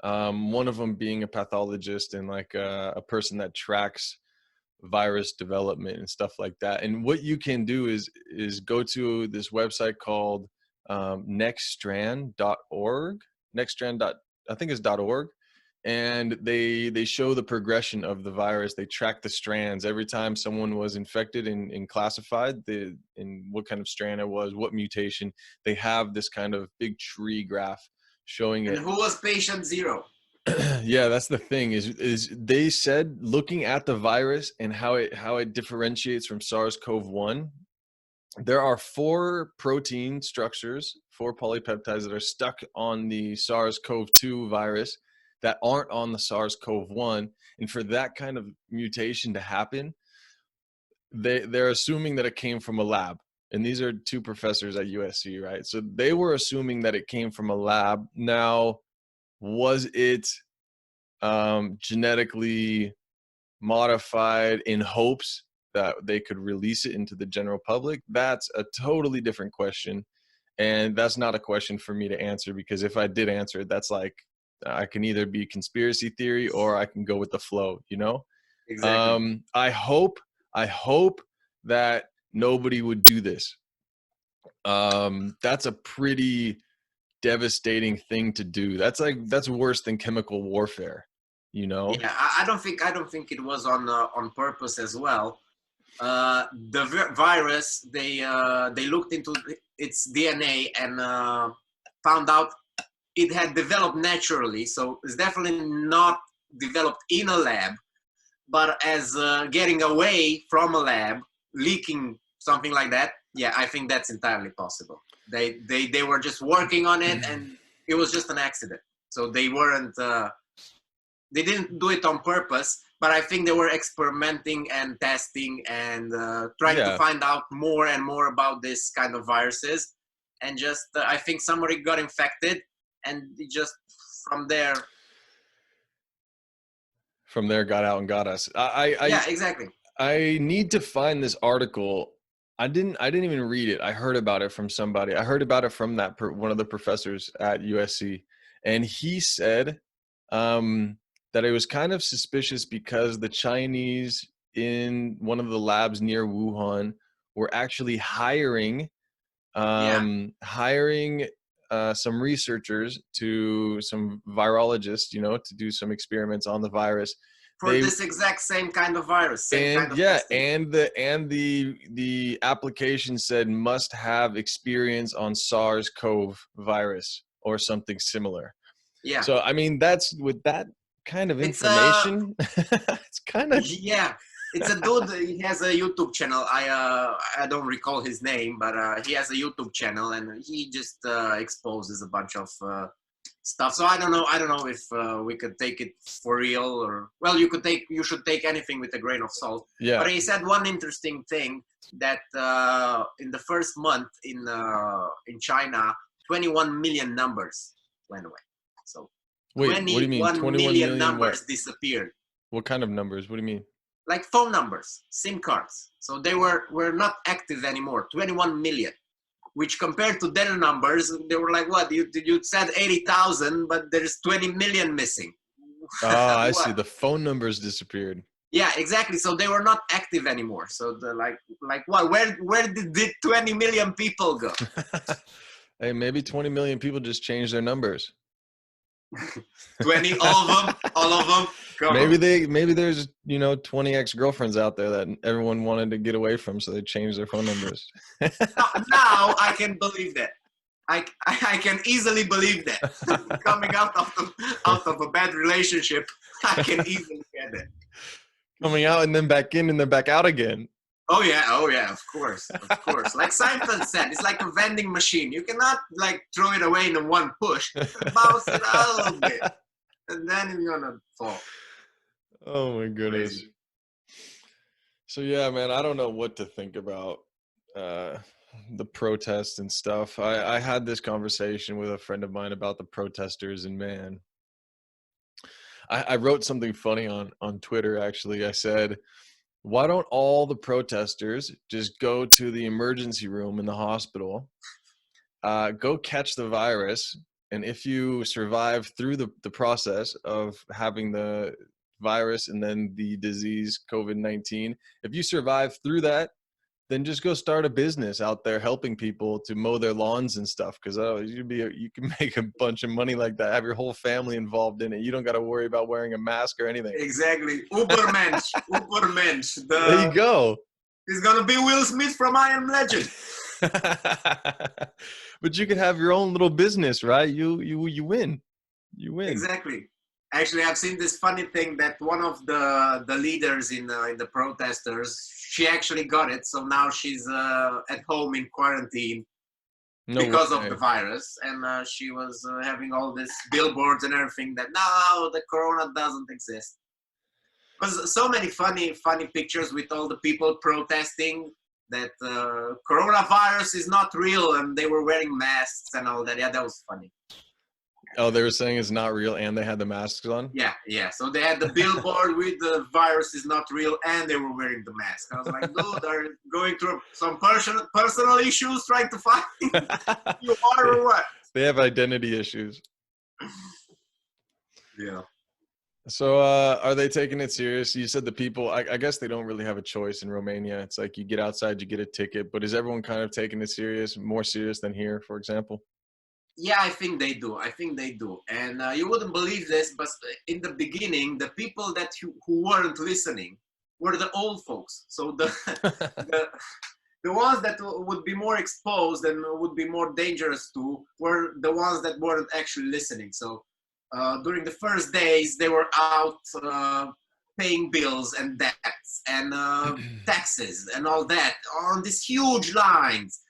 one of them being a pathologist and like a person that tracks virus development and stuff like that. And what you can do is go to this website called nextstrand.org. I think it's .org. And they show the progression of the virus. They track the strands every time someone was infected and classified in what kind of strand it was, what mutation. They have this kind of big tree graph showing it. And who was patient 0? Yeah, that's the thing is they said, looking at the virus and how it differentiates from SARS-CoV-1, there are 4 protein structures, 4 polypeptides that are stuck on the SARS-CoV-2 virus that aren't on the SARS-CoV-1. And for that kind of mutation to happen, they're assuming that it came from a lab. And these are 2 professors at USC, right? So they were assuming that it came from a lab. Now, was it genetically modified in hopes that they could release it into the general public? That's a totally different question. And that's not a question for me to answer, because if I did answer it, that's like, I can either be conspiracy theory or I can go with the flow, you know? Exactly. I hope that nobody would do this. That's a pretty devastating thing to do. That's worse than chemical warfare, you know? Yeah, I don't think it was on purpose as well. The virus, they looked into its DNA and found out it had developed naturally. So it's definitely not developed in a lab, but as getting away from a lab, leaking, something like that. Yeah, I think that's entirely possible. They were just working on it, and it was just an accident. So they weren't. They didn't do it on purpose, but I think they were experimenting and testing and trying to find out more and more about this kind of viruses. And just, I think somebody got infected, and it just from there got out and got us. Yeah, exactly. I need to find this article. I didn't even read it. I heard about it from somebody. I heard about it from one of the professors at USC, and he said that it was kind of suspicious because the Chinese in one of the labs near Wuhan were actually Yeah. hiring some researchers to some virologists, to do some experiments on the virus. For They this exact same kind of virus, same kind and of yeah, testing. and the application said must have experience on SARS-CoV virus or something similar. Yeah. So I mean, that's with that kind of It's information, it's kind of yeah, it's a dude. He has a YouTube channel. I don't recall his name, but he has a YouTube channel, and he just exposes a bunch of stuff. So I don't know. I don't know if we could take it for real, or well, you should take anything with a grain of salt. yeah. But he said one interesting thing that in the first month in China, 21 million numbers went away. So Wait, what do you mean? 21 21 million million what? numbers disappeared. What kind of numbers? What do you mean? Like phone numbers, SIM cards. So they were not active anymore. 21 million, which compared to their numbers, they were like, what? You said 80,000, but there's 20 million missing. Ah, I see. What? The phone numbers disappeared. Yeah, exactly. So they were not active anymore. So the like what? Where did 20 million people go? Hey, maybe 20 million people just changed their numbers. 20, all of them. Come on. Maybe there's 20 ex-girlfriends out there that everyone wanted to get away from, so they changed their phone numbers. Now I can believe that. I can easily believe that. Coming out of a bad relationship, I can easily get it. Coming out and then back in and then back out again. Oh yeah, of course. Like Seinfeld said, it's like a vending machine. You cannot like throw it away in one push. Bounce it out a little bit, and then it's gonna fall. Oh my goodness. Crazy. So yeah, man, I don't know what to think about the protests and stuff. I had this conversation with a friend of mine about the protesters, and man, I wrote something funny on Twitter actually. I said, why don't all the protesters just go to the emergency room in the hospital, go catch the virus, and if you survive through the process of having the virus and then the disease COVID-19, if you survive through that, then just go start a business out there helping people to mow their lawns and stuff, because you can make a bunch of money like that, have your whole family involved in it. You don't got to worry about wearing a mask or anything. Exactly. Ubermensch. There you go. He's gonna be Will Smith from I Am Legend. But you could have your own little business, right? You win. You win. Exactly. Actually, I've seen this funny thing that one of the leaders in the protesters, she actually got it. So now she's at home in quarantine because of the virus, and she was having all these billboards and everything that no, the corona doesn't exist. Because so many funny pictures with all the people protesting that coronavirus is not real, and they were wearing masks and all that. Yeah, that was funny. Oh, they were saying it's not real, and they had the masks on? Yeah. So they had the billboard with the virus is not real, and they were wearing the mask. I was like, dude, are you going through some personal issues trying to find you are or what? They have identity issues. Yeah. So are they taking it serious? You said the people, I guess they don't really have a choice in Romania. It's like you get outside, you get a ticket, but is everyone kind of taking it serious, more serious than here, for example? Yeah, I think they do. And you wouldn't believe this, but in the beginning, the people who weren't listening were the old folks. So the ones that would be more exposed and would be more dangerous to were the ones that weren't actually listening. So during the first days, they were out paying bills and debts and taxes and all that on these huge lines.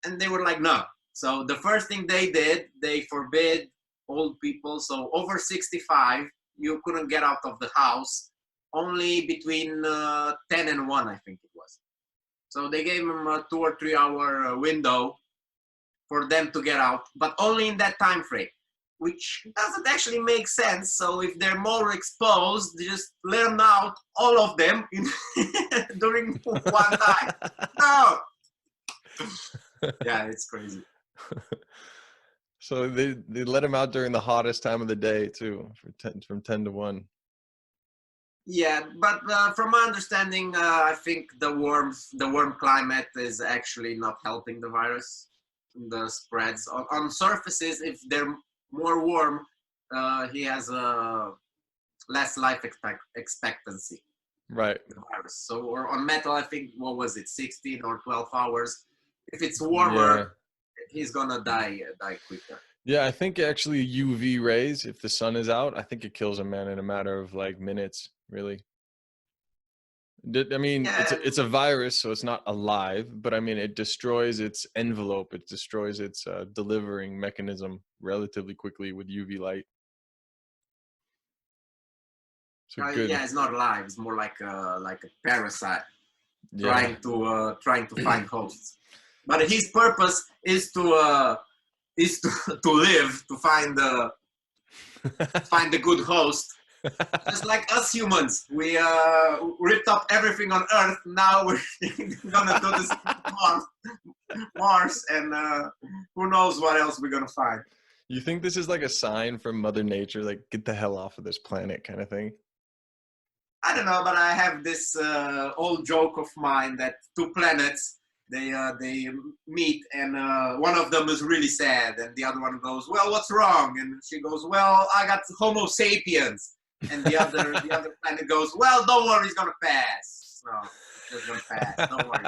And they were like, no. So the first thing they did, they forbid old people. So over 65, you couldn't get out of the house. Only between 10 and 1, I think it was. So they gave them a 2 or 3 hour window for them to get out, but only in that time frame. which doesn't actually make sense. So if they're more exposed, just let them out, all of them, during one time. No. Yeah, it's crazy. So they let him out during the hottest time of the day too, from 10 to 1. Yeah, but from my understanding, I think the warm climate is actually not helping the virus. The spreads on surfaces, if they're more warm, he has a less life expectancy. Right. The virus. So, or on metal, I think, what was it, 16 or 12 hours? If it's warmer, he's gonna die quicker. Yeah, I think actually UV rays, if the sun is out, I think it kills a man in a matter of like minutes, really. I mean, Yeah, it's a virus, so it's not alive, but I mean, it destroys its envelope. It destroys its delivering mechanism relatively quickly with UV light. So good. yeah, it's not alive. It's more like a parasite Yeah. trying to find hosts. But his purpose is to live, to find the good host. Just like us humans, we ripped up everything on Earth. Now we're gonna do this Mars, and who knows what else we're gonna find. You think this is like a sign from Mother Nature, like get the hell off of this planet kind of thing? I don't know, but I have this old joke of mine that two planets they meet, and one of them is really sad, and the other one goes, "Well, what's wrong?" And she goes, "Well, I got Homo sapiens." And the other planet goes, "Well, don't worry, he's gonna pass." No, he's just gonna pass. Don't worry.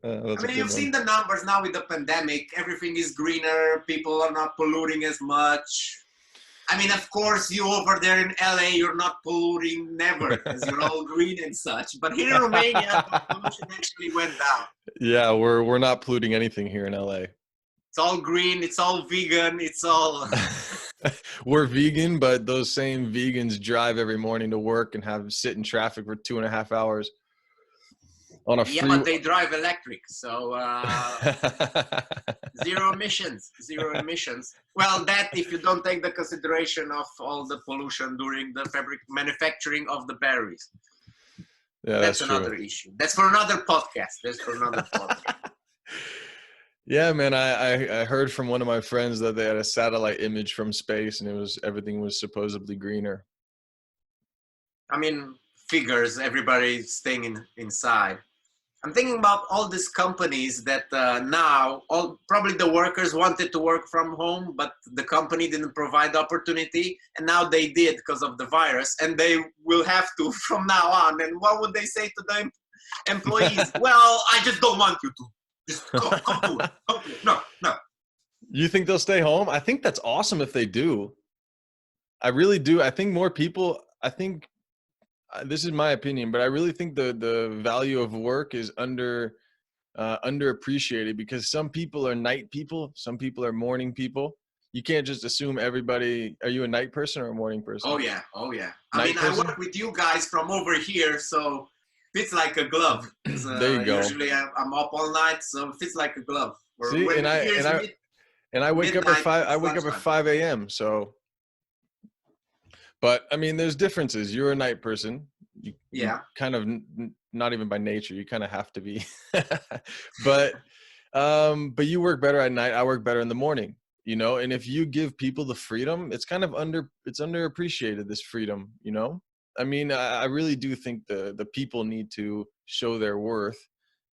I mean, you've seen the numbers now with the pandemic. Everything is greener. People are not polluting as much. I mean, of course, you over there in LA, you're not polluting never because you're all green and such. But here in Romania, the pollution actually went down. Yeah, we're not polluting anything here in LA. It's all green. It's all vegan. It's all. We're vegan, but those same vegans drive every morning to work and sit in traffic for 2.5 hours on a free. Yeah, but they drive electric, so zero emissions. Well, that if you don't take the consideration of all the pollution during the fabric manufacturing of the batteries. Yeah, that's another issue. That's for another podcast. Yeah, man, I heard from one of my friends that they had a satellite image from space and everything was supposedly greener. I mean, figures, everybody's staying inside. I'm thinking about all these companies that now, probably the workers wanted to work from home, but the company didn't provide the opportunity, and now they did because of the virus, and they will have to from now on. And what would they say to the employees? Well, I just don't want you to. Just come to it. No. You think they'll stay home? I think that's awesome if they do. I really do. I think more people, this is my opinion, but I really think the value of work is underappreciated because some people are night people, some people are morning people. You can't just assume everybody. Are you a night person or a morning person? Oh yeah. I work with you guys from over here, so fits like a glove. There you go. Usually I'm up all night, so it fits like a glove. See, and I wake up at 5. I wake up at 5 a.m. So. But I mean, there's differences. You're a night person. You kind of not even by nature. You kind of have to be. but you work better at night. I work better in the morning. You know, and if you give people the freedom, it's kind of underappreciated. This freedom, you know. I mean, I really do think the people need to show their worth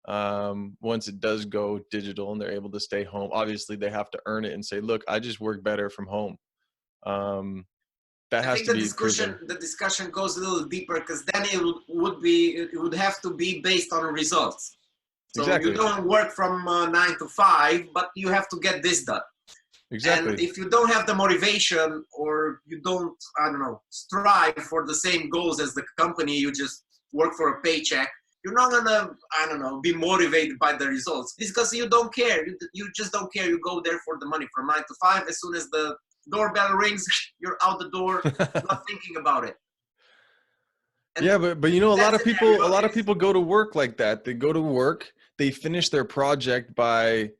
once it does go digital and they're able to stay home. Obviously, they have to earn it and say, "Look, I just work better from home." I think the discussion goes a little deeper because then it would have to be based on results. So exactly. You don't work from 9 to 5, but you have to get this done. Exactly. And if you don't have the motivation or you don't, strive for the same goals as the company, you just work for a paycheck, you're not gonna, be motivated by the results because you don't care. You just don't care. You go there for the money from 9 to 5. As soon as the doorbell rings, you're out the door, not thinking about it. And yeah, but a lot of people go to work like that. They go to work, they finish their project by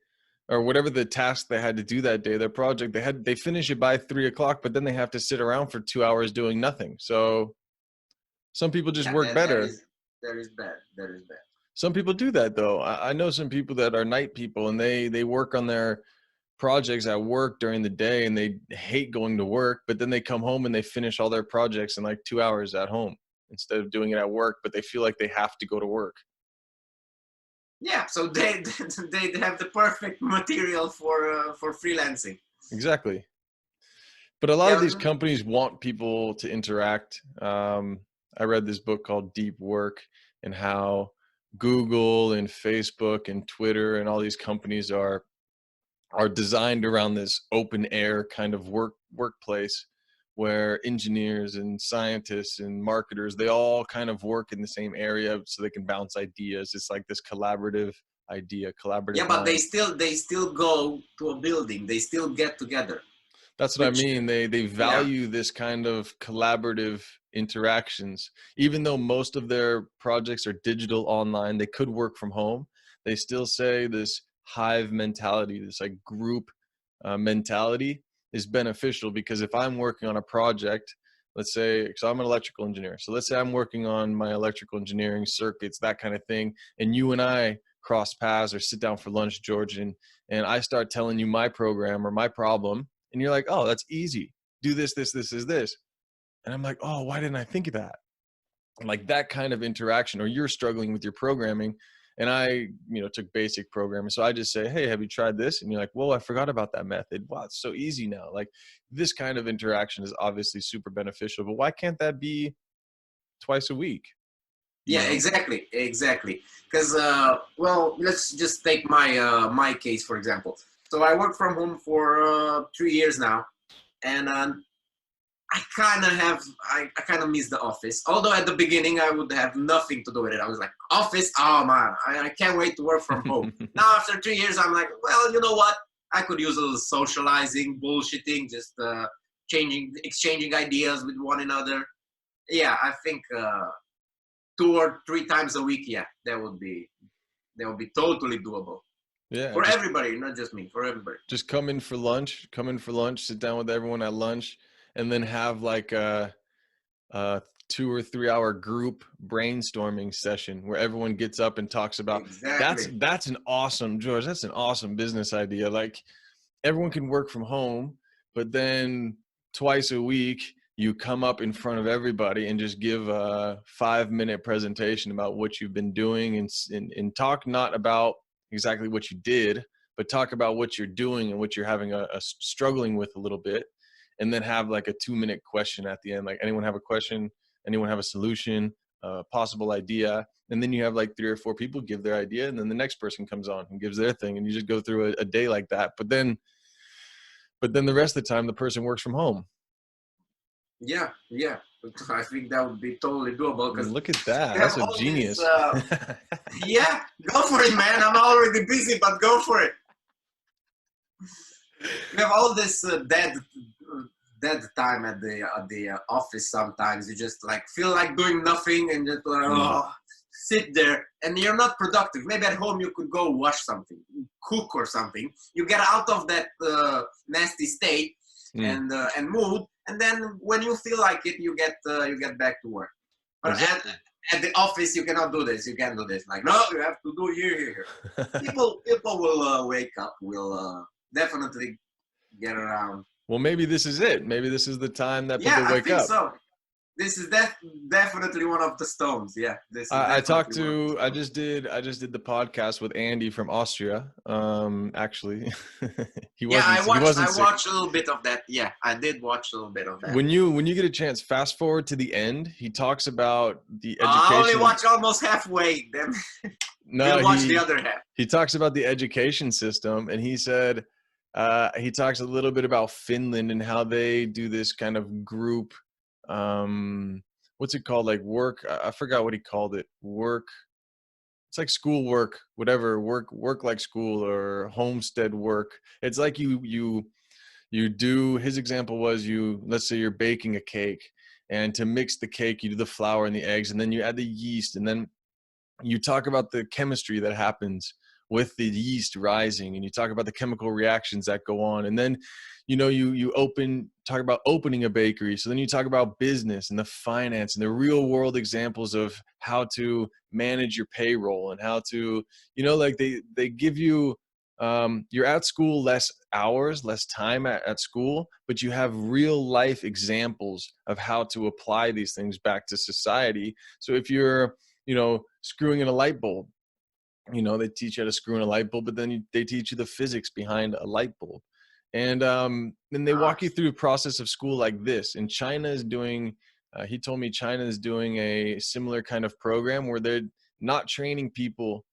or whatever the task they had to do that day, their project, they finish it by 3 o'clock, but then they have to sit around for 2 hours doing nothing. So some people just Yeah, work that that better. is that is bad. That is bad. Some people do that though. I know some people that are night people, and they work on their projects at work during the day, and they hate going to work, but then they come home and they finish all their projects in like 2 hours at home instead of doing it at work, but they feel like they have to go to work. Yeah, so they they have the perfect material for freelancing. Exactly. But a lot of Yeah, these companies want people to interact. I read this book called Deep Work, and how Google and Facebook and Twitter and all these companies are designed around this open air kind of workplace, where engineers and scientists and marketers, they all kind of work in the same area so they can bounce ideas. It's like this collaborative idea, yeah, collaborative but mind. they still go to a building. They still get together. That's what I Which mean. They yeah, value this kind of collaborative interactions. Even though most of their projects are digital online, they could work from home. They still say this hive mentality, this like group mentality is beneficial, because if I'm working on a project, let's say, so I'm an electrical engineer. So let's say I'm working on my electrical engineering circuits, that kind of thing, and you and I cross paths or sit down for lunch, George, and I start telling you my program or my problem, and you're like, oh, that's easy. Do this, this is this. And I'm like, oh, why didn't I think of that? And like that kind of interaction, or you're struggling with your programming, and I, took basic programming. So I just say, hey, have you tried this? And you're like, whoa, I forgot about that method. Wow, it's so easy now. Like this kind of interaction is obviously super beneficial, but why can't that be twice a week? You yeah, know? exactly. Because well, let's just take my case for example. So I work from home for 3 years now, and I kind of miss the office. Although at the beginning I would have nothing to do with it. I was like, office, oh man, I can't wait to work from home. Now after 3 years, I'm like, well, you know what? I could use a little socializing, bullshitting, just exchanging ideas with one another. Yeah, I think 2 or 3 times a week. Yeah, that would be totally doable Yeah, for everybody, not just me, for everybody. just come in for lunch, sit down with everyone at lunch, and then have like a 2 or 3 hour group brainstorming session where everyone gets up and talks about. That's Exactly. that's an awesome, George, that's an awesome business idea. Like everyone can work from home, but then twice a week you come up in front of everybody and just give a 5-minute presentation about what you've been doing, and talk not about exactly what you did, but talk about what you're doing and what you're having a struggling with a little bit, and then have like a 2-minute question at the end, like, anyone have a question, anyone have a solution, a possible idea, and then you have like 3 or 4 people give their idea, and then the next person comes on and gives their thing, and you just go through a day like that. But then the rest of the time the person works from home. Yeah, yeah. I think that would be totally doable because Look at that, we have that's a all this. genius. Yeah, go for it, man. I'm already busy, but go for it. We have all this dead time at the office. Sometimes you just like feel like doing nothing and just like, Mm. oh, sit there, and you're not productive. Maybe at home you could go watch something, cook or something. You get out of that nasty state Mm. and mood, and then when you feel like it, you get back to work. But Exactly. at the office, you cannot do this. You can't do this. Like, no, you have to do here. People will wake up. Will definitely get around. Well, maybe this is it. Maybe this is the time that Yeah, people I wake think up. so. This is definitely one of the stones. Yeah, this is I talked definitely one of the to stones. I just did the podcast with Andy from Austria. Actually, he Yeah, wasn't I he watched. wasn't I sick. watched a little bit of that. Yeah, I did watch a little bit of that. When you get a chance, fast forward to the end. He talks about the I only education. watched almost halfway. Then No, didn't watch the other half. he talks about the education system, and he said he talks a little bit about Finland and how they do this kind of group. What's it called? Like work. I forgot what he called it. Work. It's like school work, whatever. Work like school, or homestead work. It's like you do. His example was, let's say you're baking a cake, and to mix the cake you do the flour and the eggs, and then you add the yeast, and then you talk about the chemistry that happens with the yeast rising, and you talk about the chemical reactions that go on, and then you talk about opening a bakery. So then you talk about business and the finance and the real world examples of how to manage your payroll and how to, like they give you, you're at school less hours, less time at school, but you have real life examples of how to apply these things back to society. So if you're, screwing in a light bulb, they teach you how to screw in a light bulb, but then they teach you the physics behind a light bulb. And then they walk you through a process of school like this. And China is doing, he told me China is doing a similar kind of program where they're not training people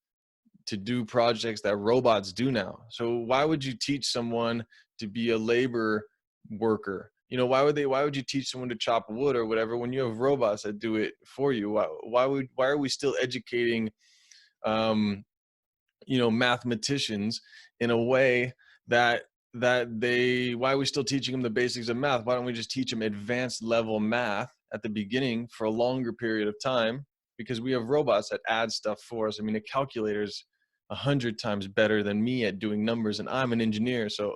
to do projects that robots do now. So why would you teach someone to be a labor worker? Why would you teach someone to chop wood or whatever when you have robots that do it for you? Why are we still educating mathematicians in a way that why are we still teaching them the basics of math? Why don't we just teach them advanced level math at the beginning for a longer period of time? Because we have robots that add stuff for us. I mean, a calculator's 100 times better than me at doing numbers, and I'm an engineer. So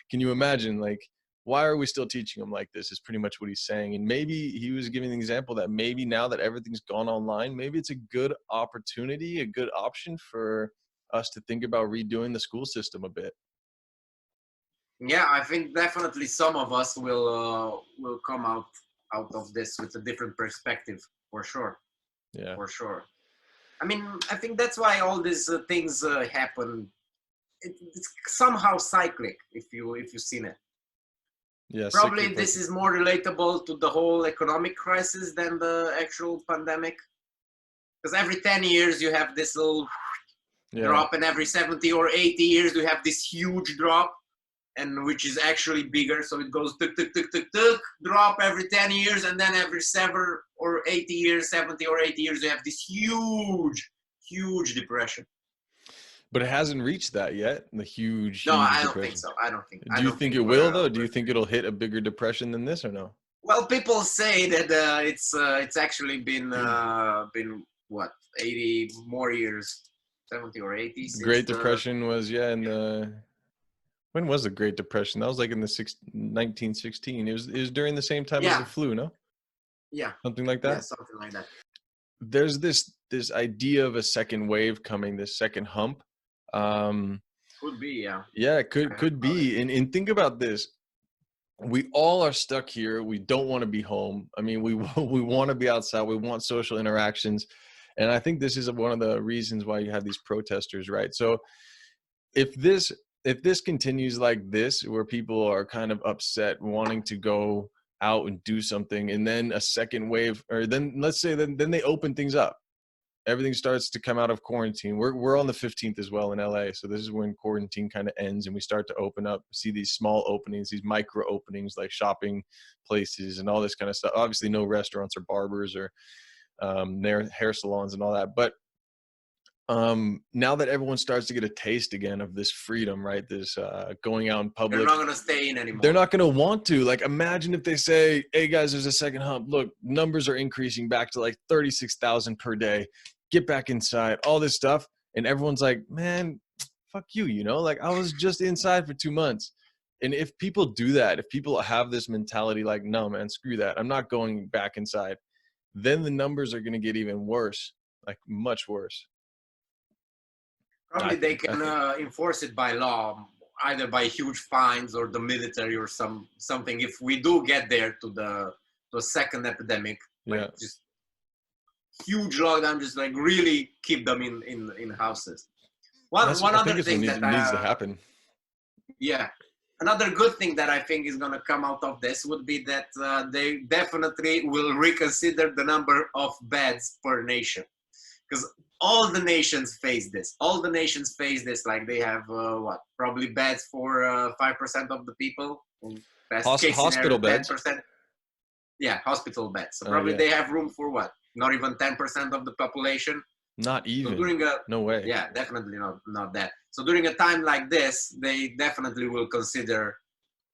can you imagine, like, why are we still teaching them like this is pretty much what he's saying. And maybe he was giving an example that maybe now that everything's gone online, maybe it's a good opportunity, a good option for us to think about redoing the school system a bit. Yeah, I think definitely some of us will come out of this with a different perspective, for sure. Yeah, for sure. I mean, I think that's why all these things happen. It's somehow cyclic, if you've seen it. yeah. Probably this is more relatable to the whole economic crisis than the actual pandemic, because every 10 years you have this little drop, and every 70 or 80 years you have this huge drop, and which is actually bigger. So it goes tuk, tuk, tuk, tuk, tuk, drop every 10 years, and then every 7 or 80 years, 70 or 80 years, you have this huge depression. But it hasn't reached that yet. The huge I don't depression. think so. I don't think. Do you think it will though? Do you think it'll hit a bigger depression than this or no? Well, people say that it's actually been what, 80 more years, 70 or 80. Great Depression was in the. When was the Great Depression? That was like in the 1916. It was during the same time as the flu, no? Yeah. Something like that? Yeah, something like that. There's this idea of a second wave coming, this second hump. Could be, yeah. Yeah, it could be. And think about this. We all are stuck here. We don't want to be home. I mean, we want to be outside. We want social interactions. And I think this is one of the reasons why you have these protesters, right? So if this continues like this, where people are kind of upset, wanting to go out and do something, and then a second wave, or then let's say then they open things up, everything starts to come out of quarantine. We're on the 15th as well in LA, so this is when quarantine kind of ends and we start to open up, see these small openings, these micro openings, like shopping places and all this kind of stuff. Obviously no restaurants or barbers or hair salons and all that, but now that everyone starts to get a taste again of this freedom, right? This going out in public. They're not going to stay in anymore. They're not going to want to. Like, imagine if they say, hey guys, there's a second hump. Look, numbers are increasing back to like 36,000 per day. Get back inside, all this stuff. And everyone's like, man, fuck you, like I was just inside for 2 months. And if people do that, if people have this mentality like, no, man, screw that, I'm not going back inside, then the numbers are going to get even worse, like much worse. Probably they can enforce it by law, either by huge fines or the military or something. If we do get there to a second epidemic, like just huge lockdown, just like really keep them in houses. One other thing that needs to happen. Yeah, another good thing that I think is going to come out of this would be that they definitely will reconsider the number of beds per nation, because all the nations face this. Like they have probably beds for 5% of the people. Hospital beds. 10%. Yeah, hospital beds. So probably they have room for what? Not even 10% of the population. Not even. So no way. Yeah, definitely not that. So during a time like this, they definitely will consider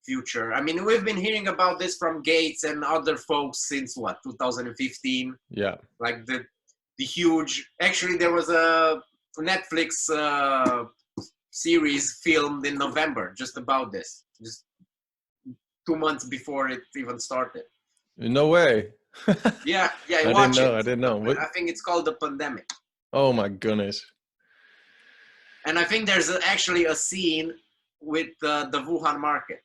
future. I mean, we've been hearing about this from Gates and other folks since 2015. Yeah. Like the huge. Actually, there was a Netflix series filmed in November just about this, just 2 months before it even started. No way. Yeah, I didn't watch know. it. I didn't know. What? I think it's called The Pandemic. Oh my goodness. And I think there's actually a scene with the Wuhan market.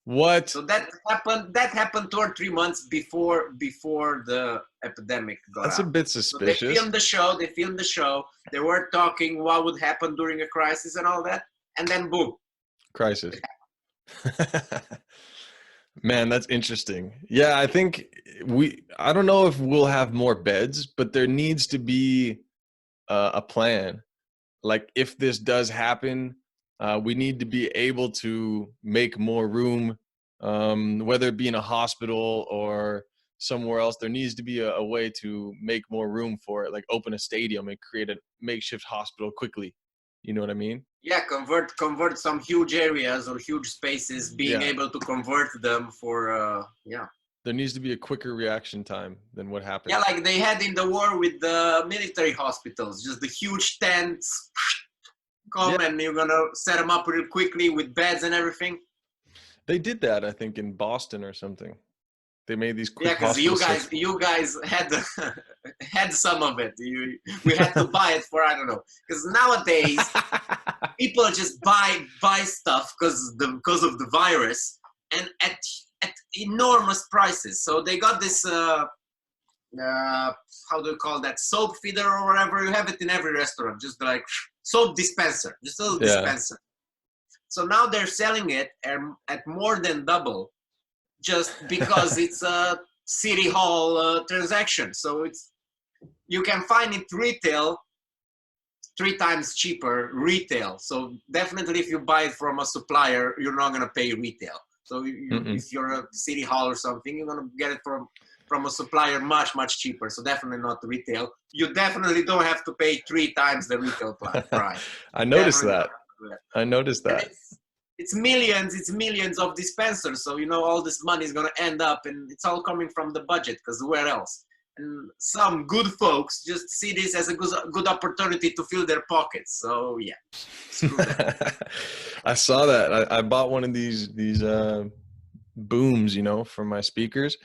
What? So that happened 2 or 3 months before the epidemic got That's a out. bit So suspicious. they filmed the show. They were talking what would happen during a crisis and all that, and then boom. Crisis. Man, that's interesting. Yeah, I think I don't know if we'll have more beds, but there needs to be a plan. Like if this does happen, we need to be able to make more room, whether it be in a hospital or somewhere else. There needs to be a way to make more room for it, like open a stadium and create a makeshift hospital quickly. You know what I mean? Yeah, convert some huge areas or huge spaces, being able to convert them for There needs to be a quicker reaction time than what happened. Yeah, like they had in the war with the military hospitals, just the huge tents come and you're gonna set them up real quickly with beds and everything. They did that, I think, in Boston or something. They made these quick because you guys had had some of it. We had to buy it for, I don't know, because nowadays people just buy stuff because of the virus, and at enormous prices. So they got this how do you call that, soap feeder or whatever. You have it in every restaurant, just like soap dispenser, just a little dispenser. So now they're selling it at more than double, just because it's a city hall transaction. So you can find it retail 3 times cheaper retail. So definitely if you buy it from a supplier, you're not going to pay retail. So if you're a city hall or something, you're going to get it from a supplier much cheaper. So definitely not retail. You definitely don't have to pay 3 times the retail price. I noticed that. I noticed that. It's millions of dispensers. So, all this money is going to end up, and it's all coming from the budget, because where else? And some good folks just see this as a good opportunity to fill their pockets. So, yeah, screw that. I saw that. I bought one of these booms, for my speakers.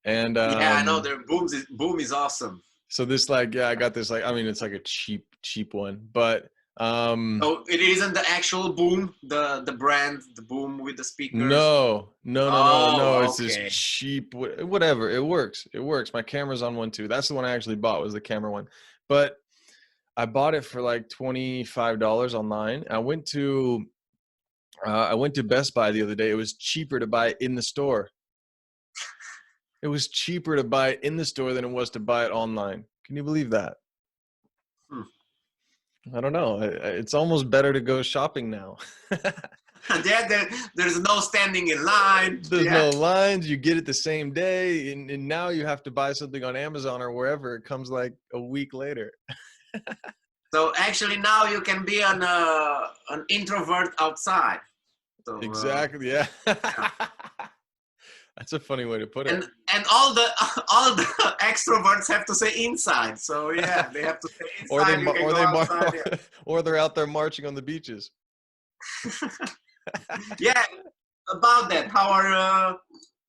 And yeah, I know their boom is awesome. So this, I got this, it's like a cheap one, but oh, it isn't the actual boom, the brand, the boom with the speakers? No. It's okay. this cheap, whatever. It works. My camera's on one too. That's the one I actually bought, was the camera one. But I bought it for like $25 online. I went to Best Buy the other day. It was cheaper to buy it in the store. It was cheaper to buy it in the store than it was to buy it online. Can you believe that? I don't know. It's almost better to go shopping now. There's no standing in line. There's no lines. You get it the same day, and now you have to buy something on Amazon or wherever. It comes like a week later. So actually, now you can be an introvert outside. So, exactly. Yeah. That's a funny way to put it. And all the extroverts have to say inside. So yeah, they have to say inside. Or they're out there marching on the beaches. Yeah, about that. How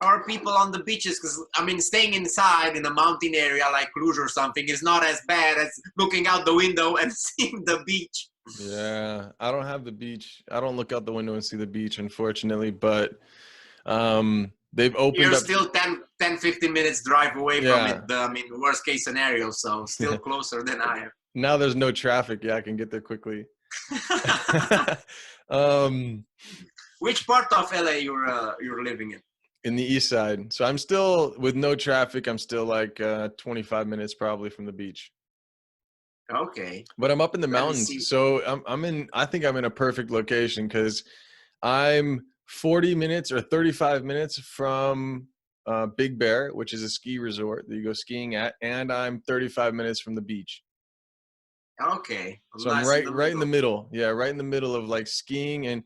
are people on the beaches? Because staying inside in a mountain area like Cluj or something is not as bad as looking out the window and seeing the beach. Yeah, I don't have the beach. I don't look out the window and see the beach, unfortunately. But they've opened You're up. Still 10-15 minutes drive away from it. Worst case scenario, so still closer than I am. Now there's no traffic. Yeah, I can get there quickly. Which part of LA you're living in? In the east side. So I'm still, with no traffic, I'm still like 25 minutes probably from the beach. Okay. But I'm up in the mountains. So I think I'm in a perfect location, because I'm 40 minutes or 35 minutes from Big Bear, which is a ski resort that you go skiing at, and I'm 35 minutes from the beach. Okay. So I'm right in the middle. Yeah, right in the middle of like skiing, and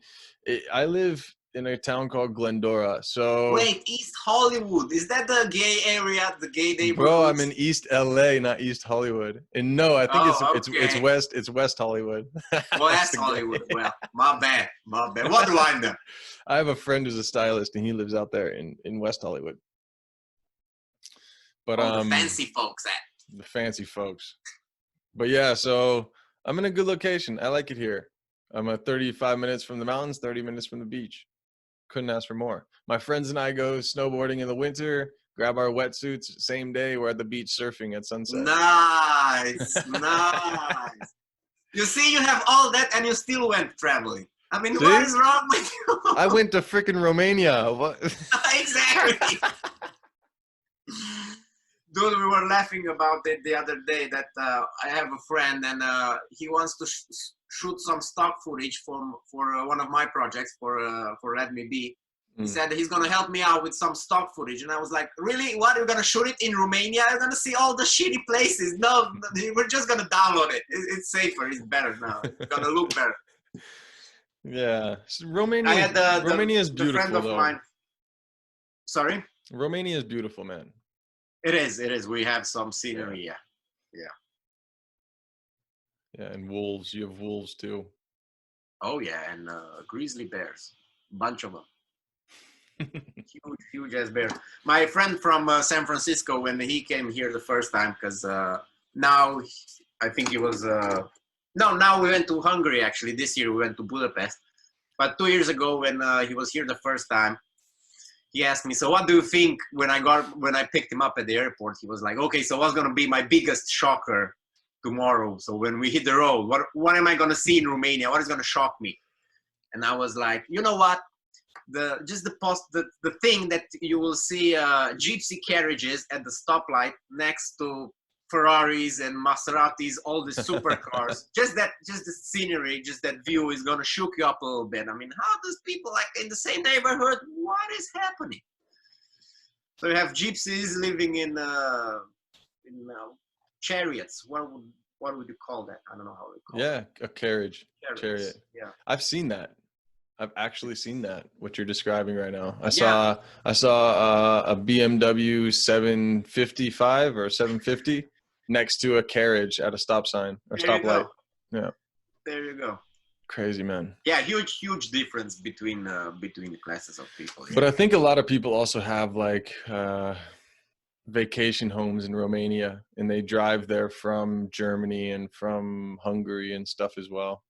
I live in a town called Glendora. So Wait, East Hollywood. Is that the gay area, the gay bro, I'm neighborhoods? in East LA, not East Hollywood. And no, I think Oh, it's okay. West Hollywood. That's West the gay. Hollywood. Well, my bad. My bad. What do I know? I have a friend who's a stylist and he lives out there in West Hollywood. But All the fancy folks at. the fancy folks. But yeah, so I'm in a good location. I like it here. I'm at 35 minutes from the mountains, 30 minutes from the beach. Couldn't ask for more. My friends and I go snowboarding in the winter, grab our wetsuits, same day, we're at the beach surfing at sunset. Nice. Nice. You see, you have all that and you still went traveling. I mean, See? what is wrong with you? I went to freaking Romania. What? Exactly. Dude, we were laughing about it the other day that I have a friend and he wants to shoot some stock footage for one of my projects for Let Me Be. He said he's gonna help me out with some stock footage, and I was like, "Really? What? You're gonna shoot it in Romania? You're gonna see all the shitty places? No, we're just gonna download it. It's safer. It's better now. It's gonna look better." Yeah, I had Romania is the beautiful friend of though. mine. Sorry. Romania is beautiful, man. It is. It is. We have some scenery. Yeah. Yeah, and wolves. You have wolves too. Oh yeah, and grizzly bears, bunch of them. Huge ass bear. My friend from San Francisco, when he came here the first time, because now I think he was now we went to Hungary. Actually, this year we went to Budapest. But 2 years ago, when he was here the first time, he asked me, "So what do you think when I picked him up at the airport?" He was like, "Okay, so what's gonna be my biggest shocker tomorrow? So when we hit the road, what am I gonna see in Romania? What is gonna shock me?" And I was like, "You know what? The thing that you will see gypsy carriages at the stoplight next to Ferraris and Maseratis, all the supercars. just the scenery, just that view is gonna shook you up a little bit. I mean, how does people like in the same neighborhood? What is happening?" So you have gypsies living in chariots. What would you call that? I don't know how we call it. Yeah, a carriage, chariot. Yeah. I've seen that. I've actually seen that. What you're describing right now. I Yeah. saw a BMW 755 or 750 next to a carriage at a stop sign or There you stoplight. go. Yeah. There you go. Crazy, man. Yeah, huge difference between the classes of people. But I think a lot of people also have like vacation homes in Romania, and they drive there from Germany and from Hungary and stuff as well.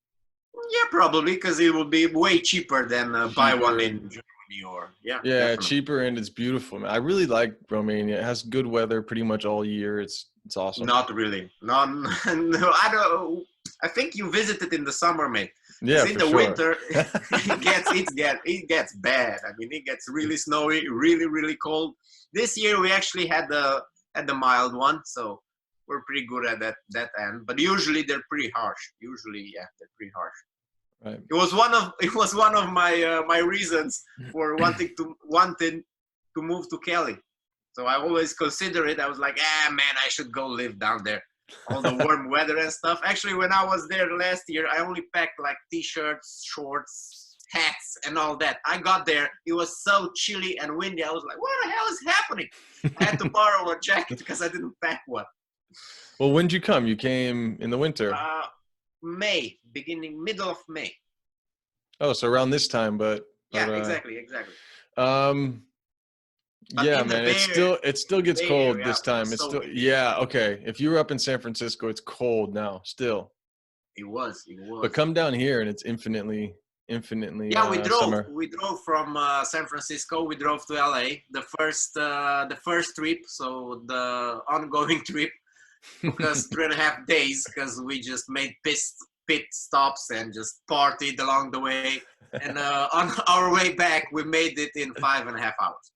Yeah, probably because it will be way cheaper than buy one in Germany or yeah, definitely. cheaper, and it's beautiful, man. I really like Romania. It has good weather pretty much all year. It's awesome. Not really. No, I don't. I think you visited in the summer, mate. Yeah, in the winter, it gets bad. I mean, it gets really snowy, really cold. This year we actually had the mild one, so we're pretty good at that end. But usually they're pretty harsh. They're pretty harsh. Right. It was one of my reasons for wanting to move to Cali. So I always consider it. I was like, man, I should go live down there. All the warm weather and stuff. Actually, when I was there last year, I only packed like t-shirts, shorts, hats, and all that. I got there. It was so chilly and windy. I was like, what the hell is happening? I had to borrow a jacket because I didn't pack one. Well, when did you come? You came in the winter. Middle of May. Oh, so around this time, but yeah, exactly. Yeah, man, it still gets cold this time. It's still okay. If you were up in San Francisco, it's cold now still. It was. But come down here and it's infinitely. Yeah, we drove from San Francisco. We drove to LA. The first trip, so the ongoing trip took us 3.5 days because we just made pit stops and just partied along the way. And on our way back, we made it in 5.5 hours.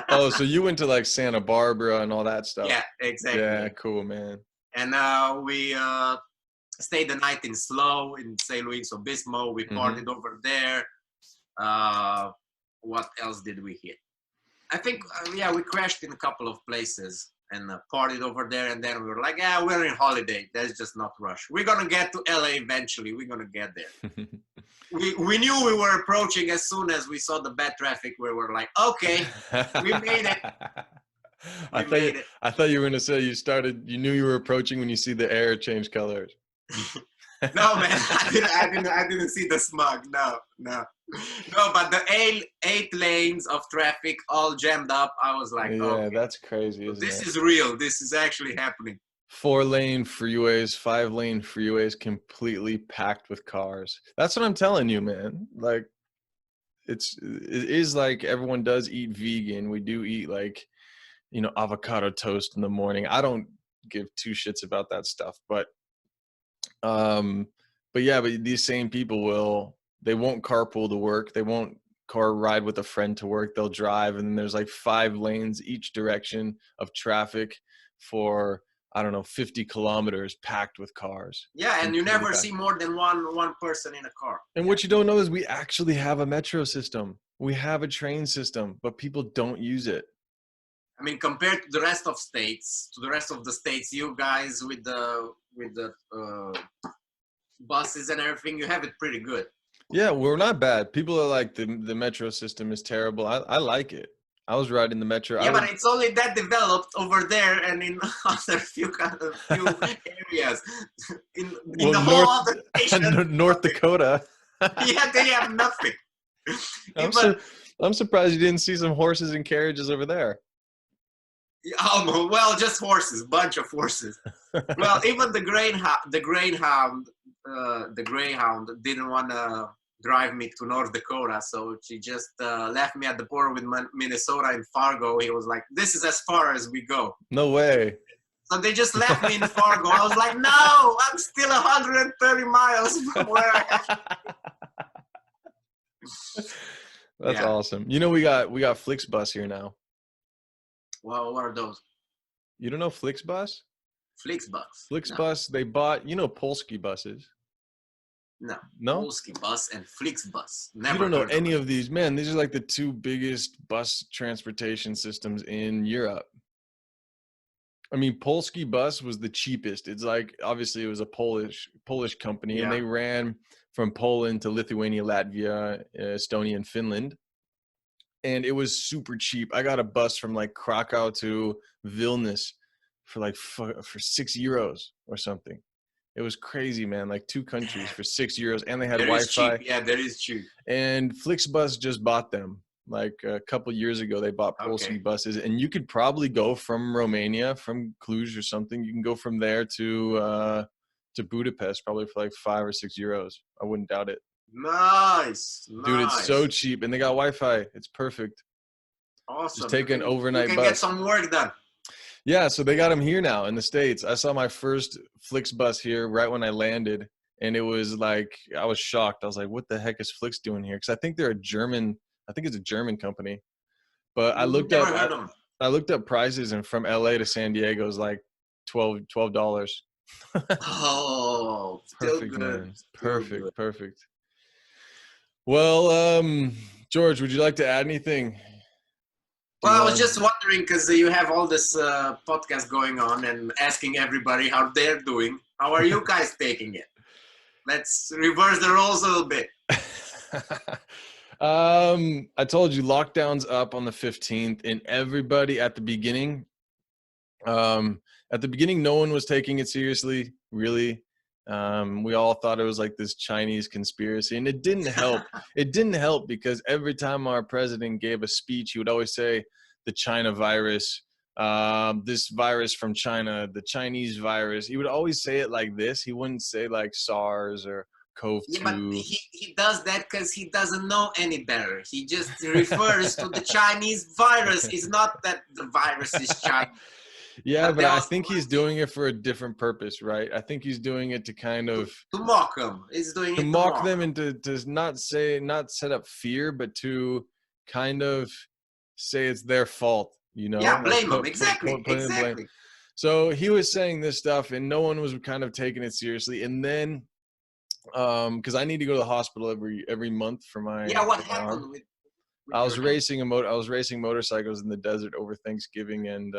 Oh, so you went to like Santa Barbara and all that stuff. Yeah, exactly. Yeah, cool, man. And we stayed the night in Slow in St. Louis Obispo. We partied over there. What else did we hit? I think we crashed in a couple of places, and partied over there. And then we were like, yeah, we're in holiday. Let's just not rush. We're going to get to LA eventually. We're going to get there. We knew we were approaching as soon as we saw the bad traffic. We were like, okay, we made it. I thought you were going to say you knew you were approaching when you see the air change colors. No, man, I didn't see the smog. No. But the eight lanes of traffic all jammed up. I was like, yeah, okay, that's crazy. This is real. This is actually happening. 4-lane freeways, 5-lane freeways, completely packed with cars. That's what I'm telling you, man. Like, it is like everyone does eat vegan. We do eat like, avocado toast in the morning. I don't give two shits about that stuff, but these same people they won't carpool to work. They won't car ride with a friend to work. They'll drive, and then there's like 5 lanes each direction of traffic for, I don't know, 50 kilometers packed with cars. Yeah, and you never see more than one person in a car. And what you don't know is we actually have a metro system. We have a train system, but people don't use it. I mean, compared to the rest of the states, you guys with the buses and everything, you have it pretty good. Yeah, we're not bad. People are like, the metro system is terrible. I like it. I was riding the metro. Yeah, but it's only that developed over there and in other few areas. In the whole other nation, North Dakota. Yeah, they have nothing. I'm surprised you didn't see some horses and carriages over there. Well, just horses, bunch of horses. Well, even the Greyhound didn't want to drive me to North Dakota, so she just left me at the border with Minnesota in Fargo. He was like, "This is as far as we go." No way. So they just left me in Fargo. I was like, "No, I'm still 130 miles from where I am." That's awesome. We got Flixbus here now. Well, what are those? You don't know Flixbus? Flixbus. They bought, Polski buses. No. Polski bus and Flixbus. You don't know any of these, man. These are like the 2 biggest bus transportation systems in Europe. I mean, Polski bus was the cheapest. It's like, obviously it was a Polish company, and they ran from Poland to Lithuania, Latvia, Estonia, and Finland. And it was super cheap. I got a bus from like Krakow to Vilnius for 6 euros or something. It was crazy, man. Like 2 countries for 6 euros, and they had Wi-Fi. Yeah, that is cheap. And Flixbus just bought them. Like a couple years ago, they bought Polski buses, and you could probably go from Romania, from Cluj or something. You can go from there to Budapest, probably for like 5 or 6 euros. I wouldn't doubt it. Nice. Dude, it's so cheap, and they got Wi-Fi. It's perfect. Awesome. Just take an overnight bus. You can get some work done. Yeah, so they got them here now in the States. I saw my first Flixbus here right when I landed, and it was like, I was shocked. I was like, what the heck is Flix doing here? Because I think it's a German company. But I looked up prices, and from LA to San Diego is like $12. Oh, still Perfect, good. man. Still Perfect. good. Well, George, would you like to add anything? Well, I was just wondering, because you have all this podcast going on and asking everybody how they're doing. How are you guys taking it? Let's reverse the roles a little bit. I told you lockdown's up on the 15th, and everybody at the beginning, no one was taking it seriously, really. We all thought it was like this Chinese conspiracy, and it didn't help. It didn't help because every time our president gave a speech, he would always say the China virus, this virus from China, the Chinese virus. He would always say it like this. He wouldn't say like SARS or CoV-2. Yeah, but he does that because he doesn't know any better. He just refers to the Chinese virus. It's not that the virus is Chinese. Yeah, but I think he's doing it for a different purpose, right? I think he's doing it to kind of to mock them. He's doing it to mock them and to not set up fear, but to kind of say it's their fault, Yeah, blame them. Exactly. So he was saying this stuff, and no one was kind of taking it seriously. And then, because I need to go to the hospital every month for my what happened with I was racing motorcycles in the desert over Thanksgiving, and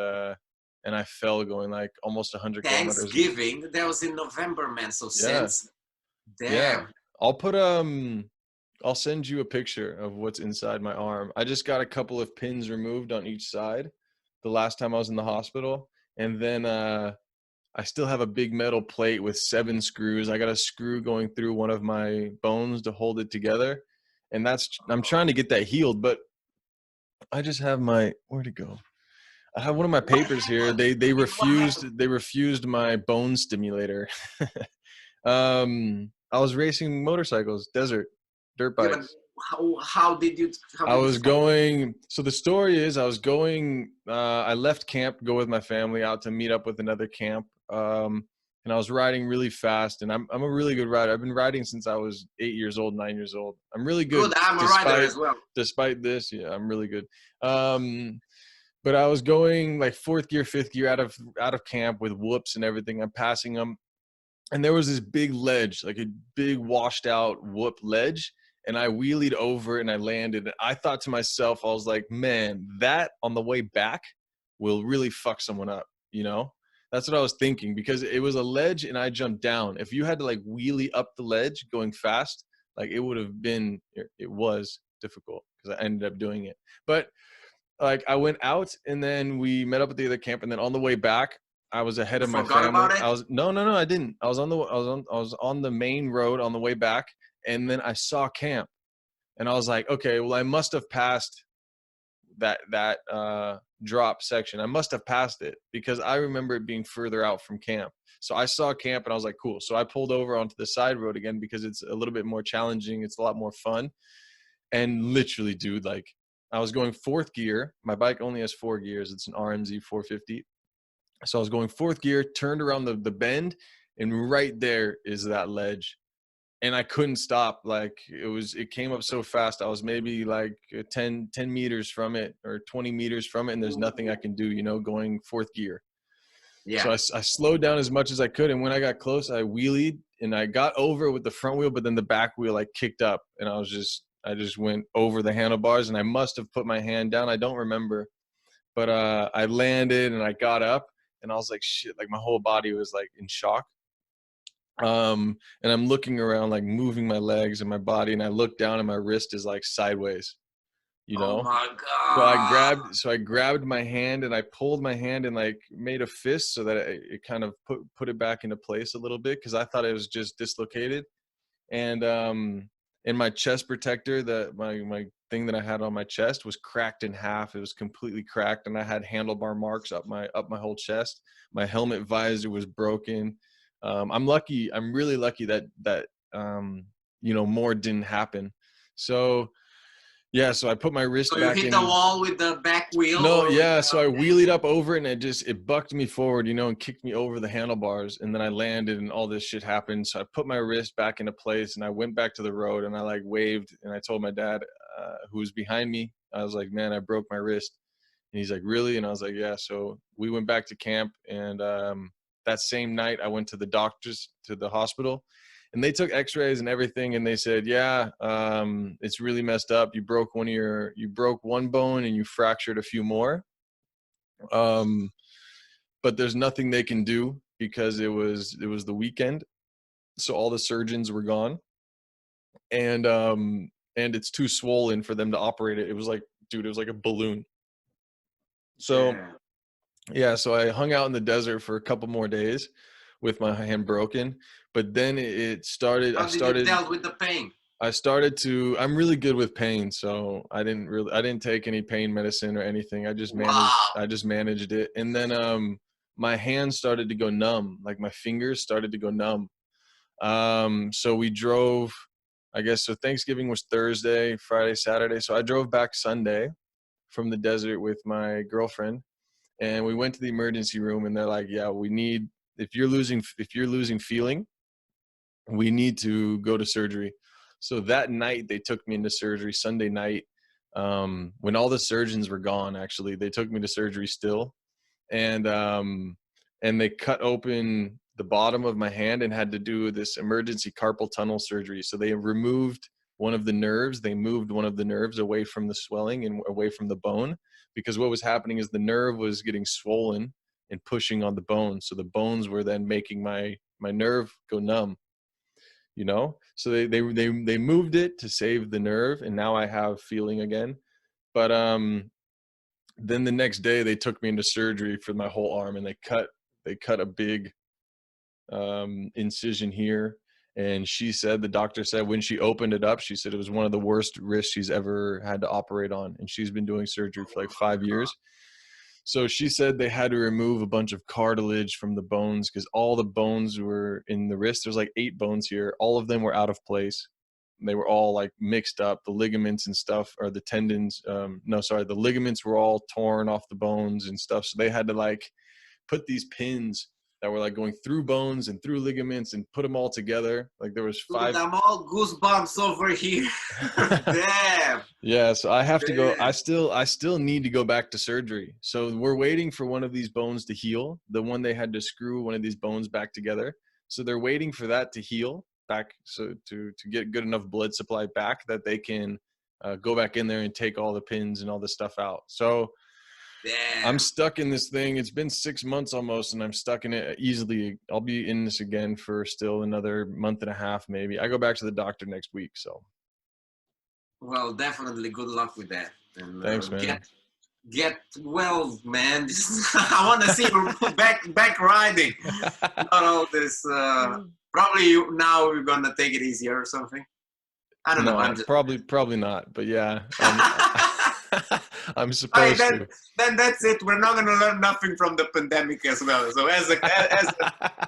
and I fell going like almost 100 kilometers. Thanksgiving. That was in November, man. So Yeah, since yeah. damn. I'll send you a picture of what's inside my arm. I just got a couple of pins removed on each side the last time I was in the hospital, and then I still have a big metal plate with 7 screws. I got a screw going through one of my bones to hold it together, and I'm trying to get that healed, but I just have where'd it go? I have one of my What papers here. happened? They I mean, what happened? refused my bone stimulator. I was racing motorcycles, dirt Yeah, but bikes. how I did it was start? going, so the story is I left camp, go with my family out to meet up with another camp. And I was riding really fast, and I'm a really good rider. I've been riding since I was 8 years old, 9 years old. I'm really good Good, I'm a rider despite as well. despite this. Yeah, I'm really good. But I was going like 4th gear, 5th gear out of camp with whoops and everything. I'm passing them, and there was this big ledge, like a big washed out whoop ledge, and I wheelied over and I landed. I thought to myself, I was like, man, that on the way back will really fuck someone up, you know? That's what I was thinking, because it was a ledge and I jumped down. If you had to like wheelie up the ledge going fast, like it was difficult because I ended up doing it. But like I went out and then we met up at the other camp, and then on the way back I was ahead You of my forgot family. about it? No, I didn't. I was on the main road on the way back, and then I saw camp, and I was like, okay, well I must have passed that drop section. I must have passed it because I remember it being further out from camp. So I saw camp and I was like, cool. So I pulled over onto the side road again because it's a little bit more challenging. It's a lot more fun. And literally, dude, like I was going 4th gear. My bike only has 4 gears. It's an RMZ 450. So I was going 4th gear, turned around the bend, and right there is that ledge. And I couldn't stop. Like it came up so fast. I was maybe like 10 meters from it or 20 meters from it. And there's nothing I can do, going 4th gear. So Yeah. I slowed down as much as I could. And when I got close, I wheelied and I got over with the front wheel, but then the back wheel like kicked up, and I just went over the handlebars, and I must have put my hand down. I don't remember, but I landed and I got up, and I was like, shit, like my whole body was like in shock. And I'm looking around, like moving my legs and my body, and I look down and my wrist is like sideways, you Oh know? my So god. I grabbed my hand and I pulled my hand and like made a fist so that it kind of put it back into place a little bit, because I thought it was just dislocated. And in my chest protector, my thing that I had on my chest was cracked in half. It was completely cracked, and I had handlebar marks up my whole chest. My helmet visor was broken. I'm lucky. I'm really lucky that more didn't happen. So yeah, so I put my wrist So you back hit the in. wall with the back wheel No, or with yeah. the So I wheelied engine? up over it, and it bucked me forward, and kicked me over the handlebars. And then I landed, and all this shit happened. So I put my wrist back into place, and I went back to the road, and I like waved, and I told my dad, who was behind me, I was like, man, I broke my wrist. And he's like, really? And I was like, yeah. So we went back to camp, and that same night I went to the doctors, to the hospital, and they took x-rays and everything, and they said, yeah, it's really messed up. You broke one bone and you fractured a few more. um, but there's nothing they can do because it was the weekend, so all the surgeons were gone, and it's too swollen for them to operate it. It was like, dude, it was like a balloon. So Damn. yeah, so I hung out in the desert for a couple more days with my hand broken, but then it started. How did you deal with the pain? I'm really good with pain, so I didn't take any pain medicine or anything. Wow. I just managed it. And then my hands started to go numb, like my fingers started to go numb. So we drove, I guess, so Thanksgiving was Thursday, Friday, Saturday. So I drove back Sunday from the desert with my girlfriend, and we went to the emergency room, and they're like, yeah, if you're losing feeling, we need to go to surgery. So that night they took me into surgery. Sunday night, when all the surgeons were gone, actually, they took me to surgery still. And they cut open the bottom of my hand and had to do this emergency carpal tunnel surgery. So they removed one of the nerves. They moved one of the nerves away from the swelling and away from the bone, because what was happening is the nerve was getting swollen and pushing on the bones. So the bones were then making my nerve go numb, you know? So they moved it to save the nerve, and now I have feeling again. But then the next day they took me into surgery for my whole arm, and they cut a big incision here. And the doctor said when she opened it up, she said it was one of the worst wrists she's ever had to operate on. And she's been doing surgery for like 5 years. So she said they had to remove a bunch of cartilage from the bones because all the bones were in the wrist. There's like 8 bones here. All of them were out of place. They were all like mixed up. The ligaments and stuff, or the tendons. The ligaments were all torn off the bones and stuff. So they had to like put these pins that were like going through bones and through ligaments and put them all together. Like there was 5. Dude, I'm all goosebumps over here. Damn. Yeah, so I have to go. I still need to go back to surgery. So we're waiting for one of these bones to heal. The one they had to screw one of these bones back together. So they're waiting for that to heal back, so to get good enough blood supply back that they can go back in there and take all the pins and all this stuff out. So damn. I'm stuck in this thing. It's been 6 months almost, and I'm stuck in it easily. I'll be in this again for still another month and a half, maybe. I go back to the doctor next week, so. Well, definitely good luck with that. And, thanks, man. Get well, man. I want to see you back riding. Not all this. Probably now we're gonna take it easier or something. I don't know. Probably not. But yeah. I'm supposed to. Then that's it. We're not going to learn nothing from the pandemic as well. So as a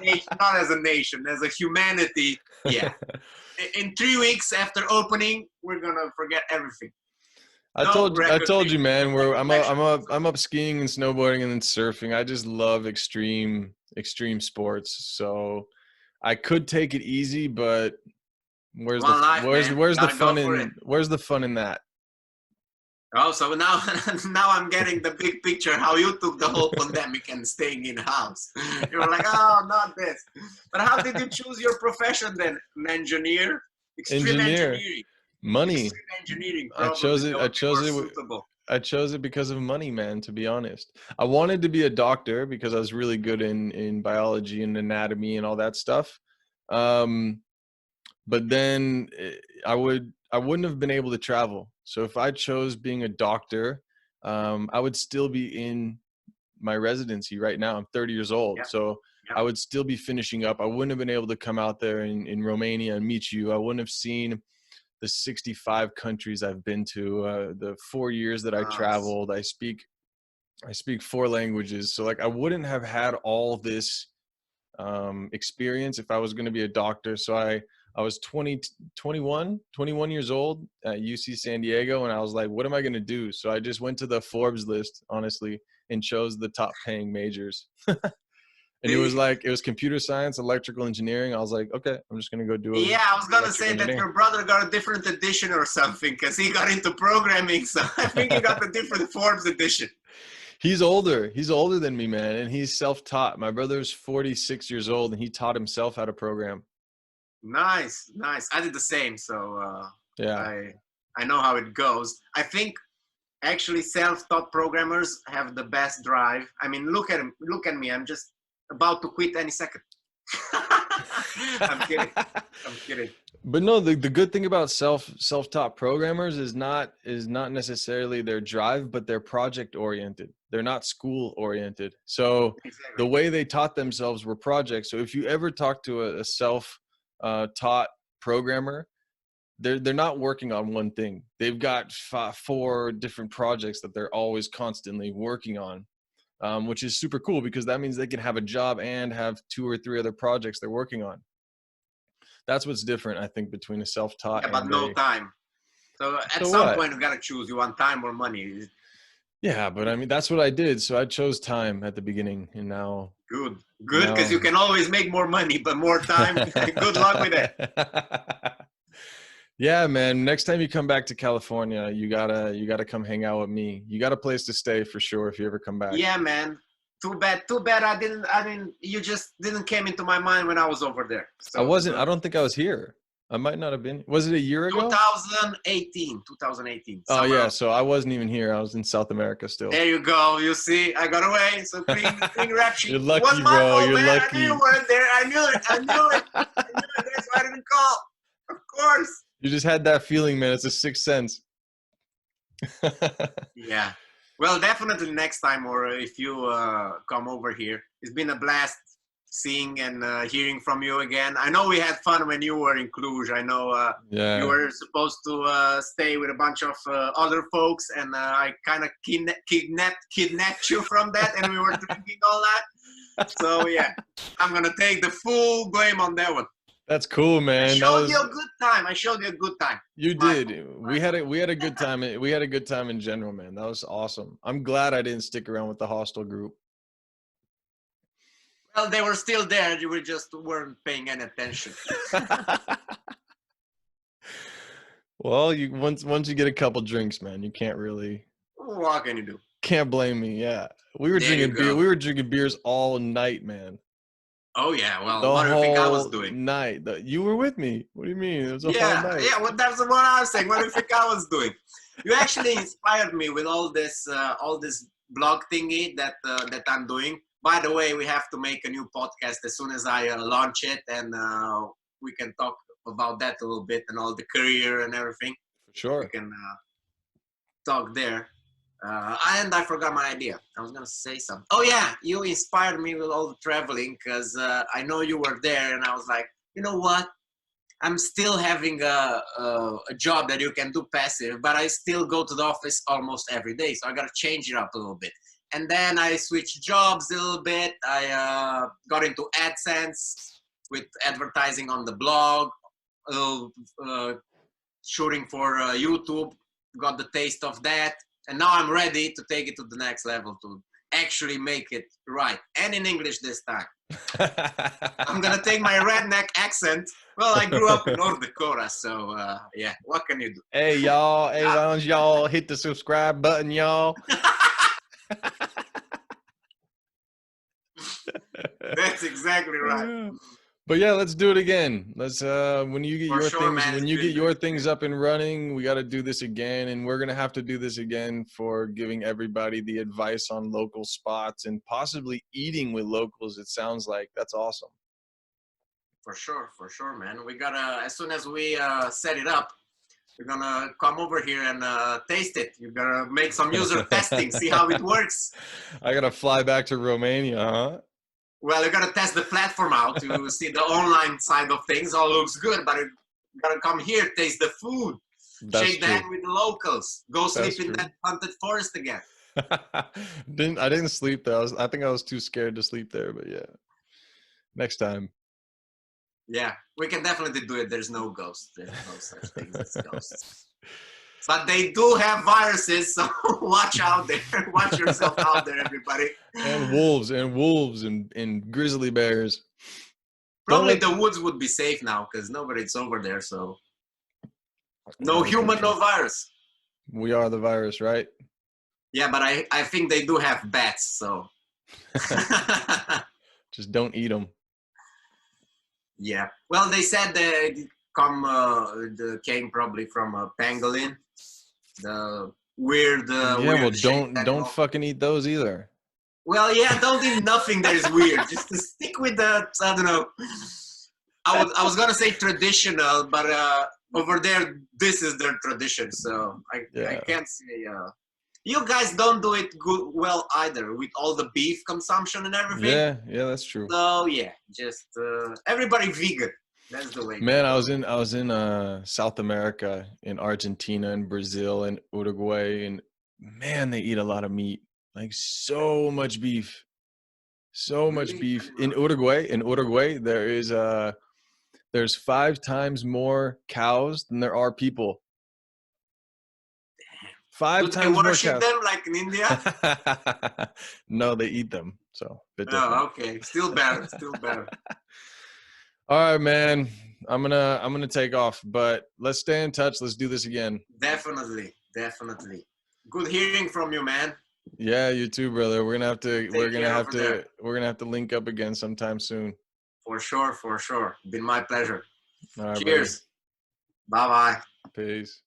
nation, not as a nation, as a humanity, yeah. In 3 weeks after opening, we're going to forget everything. I told you, man. I'm up skiing and snowboarding and then surfing. I just love extreme sports. So I could take it easy, but where's the fun in that? Oh, so now I'm getting the big picture how you took the whole pandemic and staying in house. You were like, oh, not this. But how did you choose your profession then? An engineer? Engineering. Money. Extreme engineering. I chose it because of money, man, to be honest. I wanted to be a doctor because I was really good in biology and anatomy and all that stuff. But then I wouldn't have been able to travel. So if I chose being a doctor, I would still be in my residency right now. I'm 30 years old. Yeah. So I would still be finishing up. I wouldn't have been able to come out there in Romania and meet you. I wouldn't have seen the 65 countries I've been to, the 4 years that I traveled. I speak 4 languages. So like I wouldn't have had all this experience if I was going to be a doctor. So I was 21 years old at UC San Diego, and I was like, what am I going to do? So I just went to the Forbes list, honestly, and chose the top paying majors. And it was computer science, electrical engineering. I was like, okay, I'm just going to go do it. Yeah, I was going to say that your brother got a different edition or something because he got into programming. So I think he got the different Forbes edition. He's older. He's older than me, man. And he's self-taught. My brother's 46 years old, and he taught himself how to program. Nice. I did the same. So yeah, I know how it goes. I think actually self-taught programmers have the best drive. I mean, look at me. I'm just about to quit any second. I'm kidding. But no, the good thing about self-taught programmers is not necessarily their drive, but they're project oriented. They're not school oriented. So exactly. The way they taught themselves were projects. So if you ever talk to a self-taught programmer, they're not working on one thing. They've got 4 different projects that they're always constantly working on. Which is super cool because that means they can have a job and have 2 or 3 other projects they're working on. That's what's different, I think, between a self-taught and but no time. So at some point, you got to choose. You want time or money? Yeah, but I mean, that's what I did. So I chose time at the beginning, and now... Good, because you can always make more money, but more time. Good luck with that. Yeah, man. Next time you come back to California, you gotta come hang out with me. You got a place to stay for sure if you ever come back. Yeah, man. Too bad. You just didn't came into my mind when I was over there. So, I don't think I was here. I might not have been. Was it a year ago? 2018. Oh Summer yeah, of. so I wasn't even here. I was in South America still. There you go. You see, I got away. So clean rap sheet. You're It was lucky, my bro. fault, You're man. I knew lucky. you weren't there. I knew it. I knew it. That's why I didn't call. Of course. You just had that feeling, man. It's a sixth sense. Yeah. Well, definitely next time, or if you come over here. It's been a blast seeing and hearing from you again. I know we had fun when you were in Cluj. I know Yeah. you were supposed to stay with a bunch of other folks, and I kind of kidnapped you from that, and we were drinking all that. So yeah, I'm gonna take the full blame on that one. That's cool, man. I showed you a good time. I showed you a good time. You did. We had a good time. We had a good time in general, man. That was awesome. I'm glad I didn't stick around with the hostel group. Well, they were still there. You just weren't paying any attention. Well, once you get a couple drinks, man, you can't really. What can you do? Can't blame me. Yeah, we were drinking beer. We were drinking beers all night, man. Oh yeah. Well, what do you think I was doing? Night. You were with me. What do you mean? It was a whole night. Yeah. Well, that's what I was saying. What do you think I was doing? You actually inspired me with all this blog thingy that I'm doing. By the way, we have to make a new podcast as soon as I launch it, and we can talk about that a little bit and all the career and everything. For sure. We can talk there. And I forgot my idea. I was gonna say something. Oh yeah, you inspired me with all the traveling because I know you were there, and I was like, you know what? I'm still having a job that you can do passive, but I still go to the office almost every day, so I gotta change it up a little bit. And then I switched jobs a little bit. I got into AdSense with advertising on the blog, shooting for YouTube. Got the taste of that. And now I'm ready to take it to the next level to actually make it right. And in English this time. I'm going to take my redneck accent. Well, I grew up in North Dakota, so yeah, what can you do? Hey, y'all. Hey, why don't y'all hit the subscribe button, y'all? That's exactly right. But yeah, let's do it again. Let's when you get your things things up and running, we got to do this again, and we're gonna have to do this again for giving everybody the advice on local spots and possibly eating with locals. It sounds like that's awesome. For sure, man. We gotta, as soon as we set it up, we're gonna come over here and taste it. You gotta make some user testing, see how it works. I gotta fly back to Romania, huh? Well, you gotta test the platform out to see the online side of things. All looks good, but you gotta come here, taste the food, shake the hand with the locals, go sleep in that haunted forest again. I didn't sleep there. I think I was too scared to sleep there, but yeah, next time. Yeah, we can definitely do it. There's no ghosts. There's no such thing as ghosts. But they do have viruses, so watch out there. Watch yourself out there, everybody. And wolves and grizzly bears. Probably the woods would be safe now because nobody's over there, so no human, no virus. We are the virus, right? Yeah, but I think they do have bats, so just don't eat them. Yeah. Well, they said they came probably from a pangolin. The weird. Well, don't fucking eat those either. Well, yeah, don't eat nothing that is weird. Just to stick with the, I don't know. I was gonna say traditional, but over there, this is their tradition. So I can't say. You guys don't do it well either with all the beef consumption and everything. Yeah, that's true. So yeah, just everybody vegan. That's the way. Man, I was in South America, in Argentina and Brazil and Uruguay, and man, they eat a lot of meat. Like so much beef. So much beef. In Uruguay, there's 5 times more cows than there are people. 5 times more cows. Do they worship them like in India? No, they eat them. So. Okay. Still better. All right, man. I'm gonna take off, but let's stay in touch. Let's do this again. Definitely. Good hearing from you, man. Yeah, you too, brother. We're gonna have to link up again sometime soon. For sure. Been my pleasure. All right, cheers. Buddy. Bye bye. Peace.